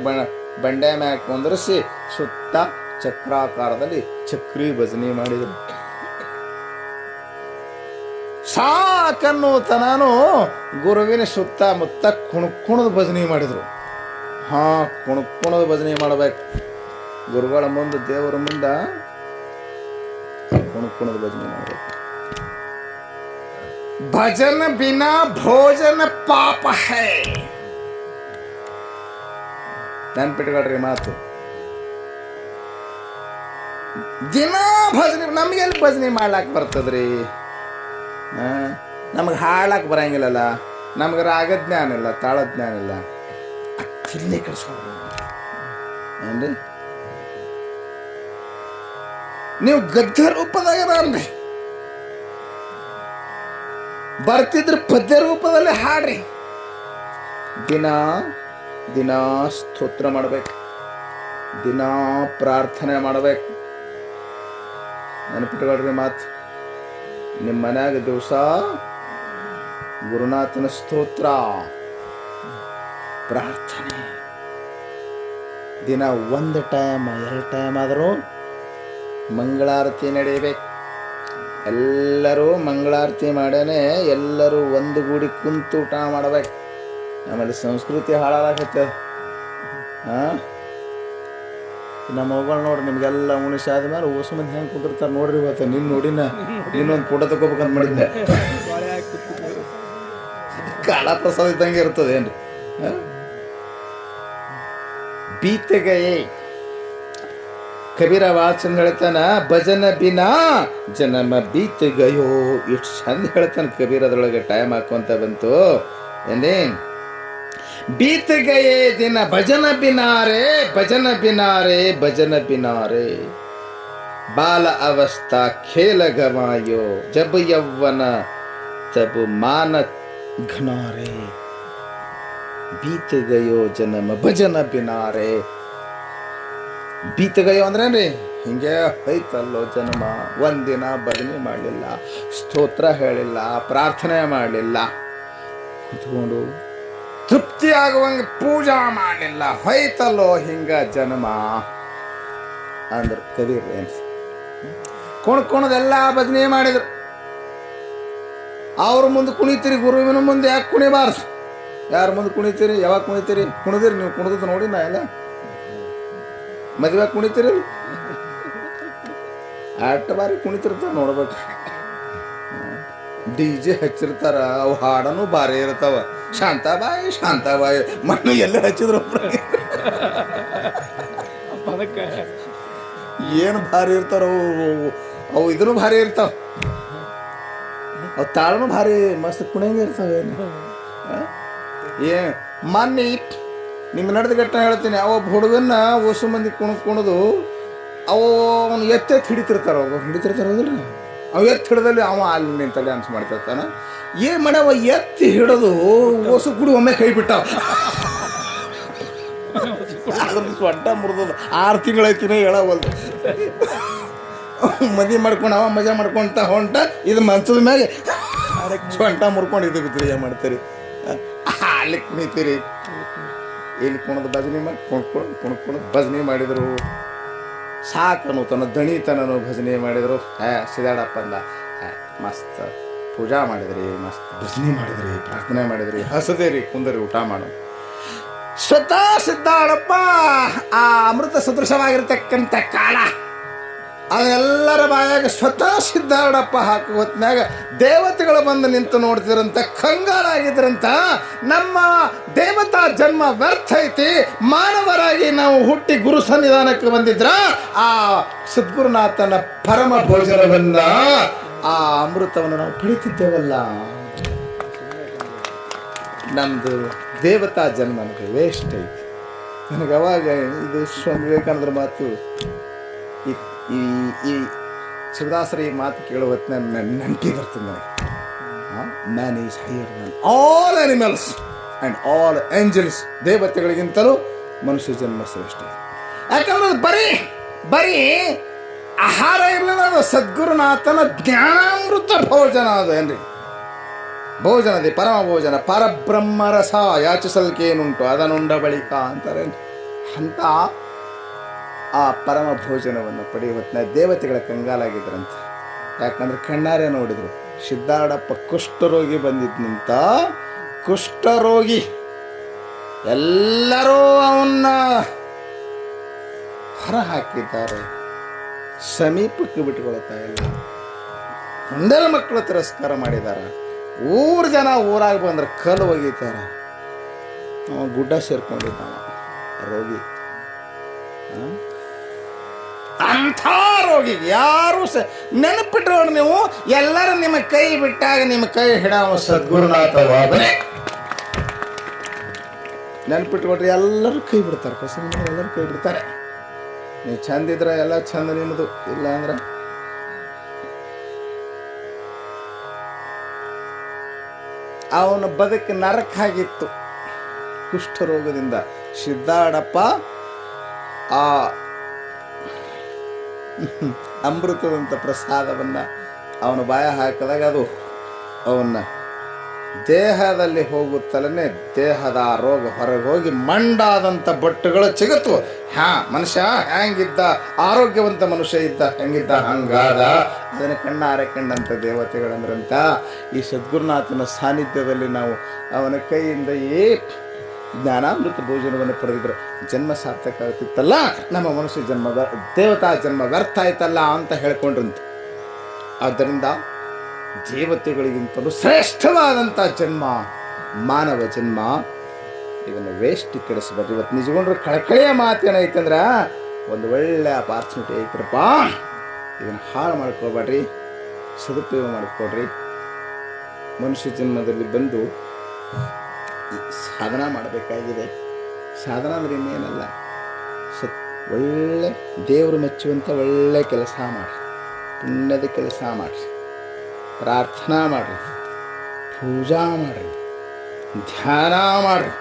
ಬಂಡೆ ಮ್ಯಾಗ ಕುಂದ್ರಿಸಿ ಸುತ್ತ ಚಕ್ರಾಕಾರದಲ್ಲಿ ಚಕ್ರಿ ಭಜನೆ ಮಾಡಿದರು. ಸಾಕನ್ನುತನೂ ಗುರುವಿನ ಸುತ್ತಮುತ್ತ ಕುಣದ ಭಜನೆ ಮಾಡಿದರು. ಕುಣದ ಭಜನೆ ಮಾಡಬೇಕು ಗುರುಗಳ ಮುಂದೆ, ದೇವರ ಮುಂದೆ ಕುಣದ ಭಜನೆ ಮಾಡಬೇಕು. ಭಜನ ಬಿನಾ ಭೋಜನ ಪಾಪ ಹೈ. ನೆನ್ಪಿಟ್ಕೊಳ್ರಿ ಮಾತು. ದಿನ ಭಜನೆ, ನಮಗೆಲ್ಲಿ ಭಜನೆ ಮಾಡ್ಲಾಕ್ ಬರ್ತದ್ರಿ? ನಮಗೆ ಹಾಡಕ್ಕೆ ಬರಂಗಿಲ್ಲಲ್ಲ, ನಮ್ಗೆ ರಾಗ ಜ್ಞಾನ ಇಲ್ಲ, ತಾಳ ಜ್ಞಾನ ಇಲ್ಲ. ತಿನ್ನೇ ಕಳ್ಸ್ಕೊಂಡು ಏನ್ರಿ ನೀವು ಗದ್ಯ ರೂಪದಾಗ ಅನ್ರಿ, ಬರ್ತಿದ್ರೆ ಪದ್ಯ ರೂಪದಲ್ಲಿ ಹಾಡ್ರಿ. ದಿನ ಸ್ತೋತ್ರ ಮಾಡಬೇಕು, ದಿನ ಪ್ರಾರ್ಥನೆ ಮಾಡಬೇಕು. ನೆನಪಿಟ್ಕೊಳ್ರಿ ಮಾತು. ನಿಮ್ಮ ಮನ್ಯಾಗ ದಿವಸ ಗುರುನಾಥನ ಸ್ತೋತ್ರ, ಪ್ರಾರ್ಥನೆ, ದಿನ 1 ಟೈಮ್ 2 ಟೈಮ್ ಆದರೂ ಮಂಗಳಾರತಿ ನಡೆಯಬೇಕು. ಎಲ್ಲರೂ ಮಂಗಳಾರತಿ ಮಾಡೇನೆ ಎಲ್ಲರೂ ಒಂದುಗೂಡಿ ಕುಂತು ಊಟ ಮಾಡಬೇಕು. ಆಮೇಲೆ ಸಂಸ್ಕೃತಿ ಹಾಳಾಗತ್ತೆ. ನಮ್ಮ ಮಗಳು ನೋಡ್ರಿ, ನಿಮ್ಗೆಲ್ಲ ಉಣಿಸಿ ಆದ್ಮೇಲೆ ಓಸು ಮಂದಿ ಹೆಂಗೆ ಕುಂದಿರ್ತಾರೆ ನೋಡ್ರಿ. ಇವತ್ತು ನಿನ್ನ ನೋಡಿನ ಇನ್ನೊಂದು ಫೋಟೋ ತಗೋಬೇಕಂತ ಮಾಡಿದ್ದೆ. ಕಾಲ ಪ್ರಸಾದ ಇದ್ದಂಗೆ ಇರ್ತದೆ ಏನ್ರಿ. ಬೀತೆಗಯೇ ಕಬೀರ ವಾಚನ್ ಹೇಳ್ತಾನ, ಭಜನ ಬಿನಾ ಜನ್ಮ ಬೀತ್ ಗಯೋ. ಎಷ್ಟು ಚಂದ ಹೇಳ್ತಾನೆ ಕಬೀರ. ಅದ್ರೊಳಗೆ ಟೈಮ್ ಹಾಕುವಂತ ಬಂತು ಏನೇ. बीत गए दिन भजन बिनारे, भजन बिनारे, भजन बिनारे, बाल अवस्था खेल गवायो, जब यौवन तब मान घनारे बीत गयो जन्म ಭಜನ ಬಿನಾರೆ. ಬೀತ ಗಯೋ ಅಂದ್ರೇನ್ರಿ ಹಿಂಗೆ ಐತಲ್ಲೋ ಜನ್ಮ, ಒಂದಿನ ಭಜನೆ ಮಾಡಲಿಲ್ಲ, ಸ್ತೋತ್ರ ಹೇಳಿಲ್ಲ, ಪ್ರಾರ್ಥನೆ ಮಾಡಲಿಲ್ಲ, ಕುತ್ಕೊಂಡು ತೃಪ್ತಿ ಆಗುವಂಗೆ ಪೂಜಾ ಮಾಡಲಿಲ್ಲ, ಹೋಯ್ತಲ್ಲೋ ಹಿಂಗ ಜನ್ಮ ಅಂದ್ರೆ ಕಬೀರ್ ಏನು ಕುಣ್ಕೊಣದೆಲ್ಲ ಭಜನೆ ಮಾಡಿದ್ರು. ಅವ್ರ ಮುಂದೆ ಕುಣಿತೀರಿ, ಗುರುವಿನ ಮುಂದೆ ಯಾಕೆ ಕುಣಿಬಾರ್ದು? ಯಾರ ಮುಂದೆ ಕುಣಿತೀರಿ? ಯಾವಾಗ ಕುಣಿತೀರಿ? ಕುಣಿದಿರಿ ನೀವು? ಕುಣಿದು ನೋಡಿ ನಾ ಎಲ್ಲ ಮದುವೆ ಕುಣಿತೀರಿ, ಆಟ ಬಾರಿ ಕುಣಿತಿರ್ತಾರ ನೋಡ್ಬೇಕು. DJ ಹಚ್ಚಿರ್ತಾರ, ಅವು ಹಾಡನು ಭಾರಿ ಇರ್ತಾವ. ಶಾಂತಾಬಾಯಿ ಶಾಂತಾಬಾಯಿ ಮಣ್ಣು ಎಲ್ಲ ಹಚ್ಚಿದ್ರು ಅದಕ್ಕೆ ಏನು ಭಾರಿ ಇರ್ತಾರ ಅವು ಇದನ್ನು ಭಾರಿ ಇರ್ತಾವ, ಅವು ತಾಳನು ಭಾರಿ ಮಸ್ತ್ ಕುಣಿಯಂಗೆ ಇರ್ತಾವೆ. ಮೊನ್ನೆ ನಿಮ್ಗೆ ನಡೆದ ಘಟನೆ ಹೇಳ್ತೀನಿ. ಅವ ಹುಡುಗನ್ನ ಹೊಸ ಮಂದಿ ಕುಣಿದು ಅವು ಅವನು ಎತ್ತೆತ್ತು ಹಿಡಿತಿರ್ತಾರ, ಅವ್ರು ಹಿಡಿತಿರ್ತಾರ ಹೌದಿಲ್ಲ, ಅವು ಎತ್ತು ಹಿಡ್ದಲ್ಲಿ ಅವ ಅಲ್ಲಿ ನಿಂತಲ್ಲಿ ಅನ್ಸ್ ಮಾಡ್ತಿರ್ತಾನ. ಏನು ಮಾಡ್ಯಾವ, ಎತ್ತಿ ಹಿಡಿದು ಹೊಸ ಕುಡಿ ಒಮ್ಮೆ ಕೈ ಬಿಟ್ಟಾವ. ಅದ್ರ ಸೊಂಟ ಮುರಿದದು. 6 ತಿಂಗಳೈತಿನ ಹೇಳವಲ್ದು. ಮದುವೆ ಮಾಡ್ಕೊಂಡು ಅವ ಮಜಾ ಮಾಡ್ಕೊಂತ ಹೊಂಟ, ಇದು ಮಂಚದ ಮ್ಯಾಗೆ ಸೊಂಟ ಮುರ್ಕೊಂಡು ಇದು ಬಿದ್ದರೆ ಏನು ಮಾಡ್ತೀರಿ? ಅಲ್ಲಿ ಕುಣಿತೀರಿ, ಇಲ್ಲಿ ಕುಣದು ಭಜನೆ ಮಾಡಿ ಕುಣ್ಕೊಂಡು ಭಜನೆ ಮಾಡಿದರು. ಸಾಕನು ತನ್ನ ದಣಿತನನು ಭಜನೆ ಮಾಡಿದರು. ಸಿದಾಡಪ್ಪ ಅಂದ, ಮಸ್ತ್ ಪೂಜಾ ಮಾಡಿದ್ರಿ, ಮಸ್ತ್ ಭಜನೆ ಮಾಡಿದ್ರಿ, ಪ್ರಾರ್ಥನೆ ಮಾಡಿದ್ರಿ, ಹಸದೇರಿ, ಕುಂದರಿ, ಊಟ ಮಾಡೋ. ಸ್ವತಃ ಸಿದ್ದಾಡಪ್ಪ ಆ ಅಮೃತ ಸದೃಶವಾಗಿರ್ತಕ್ಕಂಥ ಕಾಳ ಅದನ್ನೆಲ್ಲರ ಬಾಯಾಗ ಸ್ವತಃ ಸಿದ್ದಾಡಪ್ಪ ಹಾಕುವ ಹೊತ್ನಾಗ ದೇವತೆಗಳು ಬಂದು ನಿಂತು ನೋಡ್ತಿದ್ರಂತ, ಕಂಗಾಲಾಗಿದ್ರಂತ. ನಮ್ಮ ದೇವತಾ ಜನ್ಮ ವ್ಯರ್ಥ ಐತಿ, ಮಾನವರಾಗಿ ನಾವು ಹುಟ್ಟಿ ಗುರು ಸನ್ನಿಧಾನಕ್ಕೆ ಬಂದಿದ್ರ ಆ ಸದ್ಗುರುನಾಥನ ಪರಮ ಭೋಜನವನ್ನ, ಆ ಅಮೃತವನ್ನು ನಾವು ಪಡಿತಿದ್ದೇವಲ್ಲ, ನಮ್ದು ದೇವತಾ ಜನ್ಮ ನನಗೆ ವೇಸ್ಟ್ ಐತಿ. ನನಗೆ ಅವಾಗ ಇದು ಸ್ವಾಮಿ ವಿವೇಕಾನಂದರ ಮಾತು, ಈ ಶಿವದಾಸರ ಈ ಮಾತು ಕೇಳುವ ಹೊತ್ತಿನ ನಂಬಿಕೆ ಬರ್ತದೆ ನನಗೆ. Man is higher than all animals and all angels. ದೇವತೆಗಳಿಗಿಂತಲೂ ಮನುಷ್ಯ ಜನ್ಮ ಶ್ರೇಷ್ಠ. ಯಾಕಂದ್ರೆ ಬರೀ ಆಹಾರ ಇರಲಿಲ್ಲ, ಅದು ಸದ್ಗುರುನಾಥನ ಜ್ಞಾನಾಮೃತ ಭೋಜನ. ಅದು ಏನ್ರಿ ಭೋಜನದಿ ಪರಮ ಭೋಜನ, ಪರಬ್ರಹ್ಮ ರಸ ಯಾಚಿಸಲ್ಕೇನುಂಟು ಅದನ್ನುಂಡ ಬಳಿಕ ಅಂತಾರೆ. ಅಂತ ಆ ಪರಮ ಭೋಜನವನ್ನು ಪಡೆಯುವ ದೇವತೆಗಳ ಕಂಗಾಲಾಗಿದ್ರಂತ. ಯಾಕಂದ್ರೆ ಕಣ್ಣಾರೆ ನೋಡಿದ್ರು, ಸಿದ್ದಾಡಪ್ಪ ಕುಷ್ಠರೋಗಿ ಬಂದಿದ್ನಂತ. ಕುಷ್ಠರೋಗಿ ಎಲ್ಲರೂ ಅವನ್ನ ಹೊರ ಹಾಕಿದ್ದಾರೆ, ಸಮೀಪಕ್ಕೆ ಬಿಟ್ಟುಕೊಳ್ತಾ ಇಲ್ಲ. ಒಂದೆಲ್ಲ ಮಕ್ಕಳು ತಿರಸ್ಕಾರ ಮಾಡಿದ್ದಾರೆ. ಜನ ಊರಾಗ ಬಂದ್ರೆ ಕಲ್ಲು ಒಗಿತಾರೆ. ಗುಡ್ಡ ಸೇರ್ಕೊಂಡಿದ್ದ ರೋಗಿ. ಅಂಥ ರೋಗಿ ಯಾರು ನೆನಪಿಟ್ಕೊಂಡು ನೀವು ಎಲ್ಲರೂ ನಿಮ್ಮ ಕೈ ಬಿಟ್ಟಾಗ ನಿಮ್ಮ ಕೈ ಹಿಡವ ಸದ್ಗುರುನಾಥ ಬಾಬನೇ. ನೆನಪಿಟ್ಕೊಟ್ರೆ ಎಲ್ಲರೂ ಕೈ ಬಿಡ್ತಾರೆ, ಎಲ್ಲರೂ ಕೈ ಬಿಡ್ತಾರೆ. ನೀವು ಚಂದಿದ್ರೆ ಎಲ್ಲ ಚಂದ ನಿಮ್ಮದು, ಇಲ್ಲ ಅಂದ್ರೆ ಅವನ ಬದುಕು ನರಕಾಗಿತ್ತು ಕುಷ್ಠರೋಗದಿಂದ. ಸಿದ್ದಾಡಪ್ಪ ಆ ಅಮೃತದಂಥ ಪ್ರಸಾದವನ್ನು ಅವನ ಬಾಯ ಹಾಕಿದಾಗ ಅದು ಅವನ್ನ ದೇಹದಲ್ಲಿ ಹೋಗುತ್ತಲೇ ದೇಹದ ರೋಗ ಹೊರಗೆ ಹೋಗಿ ಮಂಡಾದಂಥ ಬಟ್ಟುಗಳು ಸಿಗುತ್ತವು. ಮನುಷ್ಯ ಹೆಂಗಿದ್ದ, ಆರೋಗ್ಯವಂತ ಮನುಷ್ಯ ಇದ್ದ ಹೆಂಗಿದ್ದ ಹಂಗಾದ. ಅದನ್ನು ಕಣ್ಣಾರೆ ಕಂಡಂಥ ದೇವತೆಗಳಂದ್ರಂತ ಈ ಸದ್ಗುರುನಾಥನ ಸಾನ್ನಿಧ್ಯದಲ್ಲಿ ನಾವು ಅವನ ಕೈಯಿಂದ ಜ್ಞಾನಾಮೃತ ಭೋಜನವನ್ನು ಪಡೆದಿದ್ರೆ ಜನ್ಮ ಸಾರ್ಥಕ ಆಗ್ತಿತ್ತಲ್ಲ, ನಮ್ಮ ಮನುಷ್ಯ ಜನ್ಮ ದೇವತಾ ಜನ್ಮ ವ್ಯರ್ಥ ಆಯ್ತಲ್ಲ ಅಂತ ಹೇಳ್ಕೊಂಡ್ರಂತೆ. ಆದ್ದರಿಂದ ದೇವತೆಗಳಿಗಿಂತಲೂ ಶ್ರೇಷ್ಠವಾದಂಥ ಜನ್ಮ ಮಾನವ ಜನ್ಮ. ಇದನ್ನು ವೇಸ್ಟ್ ಕೆಡಿಸ್ಬಾರ್ದು. ಇವತ್ತು ನಿಜಗೊಂಡ್ರೆ ಕಳಕಳಿಯ ಮಾತೇನೈತಂದ್ರೆ, ಒಂದು ಒಳ್ಳೆ ಅಪಾರ್ಚುನಿಟಿ ಐತ್ರಪ್ಪ, ಇದನ್ನು ಹಾಳು ಮಾಡ್ಕೋಬೇಡ್ರಿ, ಸದುಪಯೋಗ ಮಾಡಿಕೊಡ್ರಿ. ಮನುಷ್ಯ ಜನ್ಮದಲ್ಲಿ ಬಂದು ಸಾಧನ ಮಾಡಬೇಕಾಗಿದೆ. ಸಾಧನ ಅಂದ್ರೆ ಇನ್ನೇನಲ್ಲ, ಒಳ್ಳೆ ದೇವರು ಮೆಚ್ಚುವಂಥ ಒಳ್ಳೆ ಕೆಲಸ ಮಾಡಿರಿ, ಪುಣ್ಯದ ಕೆಲಸ ಮಾಡಿರಿ, ಪ್ರಾರ್ಥನಾ ಮಾಡಿರಿ, ಪೂಜಾ ಮಾಡಿರಿ, ಧ್ಯಾನ ಮಾಡಿರಿ,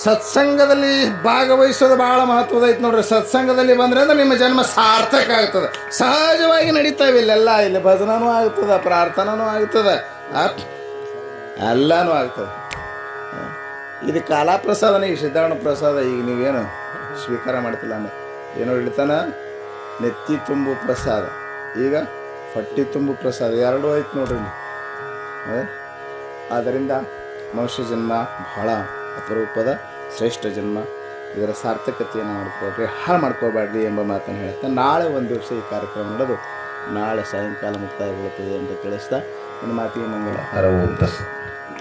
ಸತ್ಸಂಗದಲ್ಲಿ ಭಾಗವಹಿಸೋದು ಭಾಳ ಮಹತ್ವದ ಐತೆ ನೋಡ್ರಿ. ಸತ್ಸಂಗದಲ್ಲಿ ಬಂದ್ರೆ ಅಂದ್ರೆ ನಿಮ್ಮ ಜನ್ಮ ಸಾರ್ಥಕ ಆಗ್ತದೆ. ಸಹಜವಾಗಿ ನಡೀತಾವೆ ಇಲ್ಲೆಲ್ಲ. ಇಲ್ಲಿ ಭಜನೂ ಆಗ್ತದೆ, ಪ್ರಾರ್ಥನೂ ಆಗ್ತದೆ, ಎಲ್ಲನೂ ಆಗ್ತದೆ. ಇದು ಕಾಲಪ್ರಸಾದನೇ, ಈ ಸಿದ್ಧಾರಣ ಪ್ರಸಾದ ಈಗ ನೀವೇನು ಸ್ವೀಕಾರ ಮಾಡ್ತಿಲ್ಲ ಅಂದ್ರೆ ಏನೋ ಹೇಳ್ತಾನ, ನೆತ್ತಿ ತುಂಬು ಪ್ರಸಾದ, ಈಗ ಹೊಟ್ಟಿ ತುಂಬು ಪ್ರಸಾದ, ಎರಡೂ ಐತೆ ನೋಡ್ರಿ ಇಲ್ಲಿ. ಆದ್ದರಿಂದ ಮನುಷ್ಯ ಜನ್ಮ ಬಹಳ ಅಪರೂಪದ ಶ್ರೇಷ್ಠ ಜನ್ಮ. ಇದರ ಸಾರ್ಥಕತೆಯನ್ನು ಮಾಡಿಕೊಡ್ರಿ, ಹಾಳು ಮಾಡ್ಕೋಬೇಡ್ರಿ ಎಂಬ ಮಾತನ್ನು ಹೇಳ್ತಾ ನಾಳೆ ಒಂದು ದಿವಸ ಈ ಕಾರ್ಯಕ್ರಮ ನಡೆದು ನಾಳೆ ಸಾಯಂಕಾಲ ಮುಕ್ತಾಯಗೊಳ್ಳುತ್ತದೆ ಅಂತ ತಿಳಿಸ್ತಾ ನನ್ನ ಮಾತಿಗೆ ಮಂಗಲ.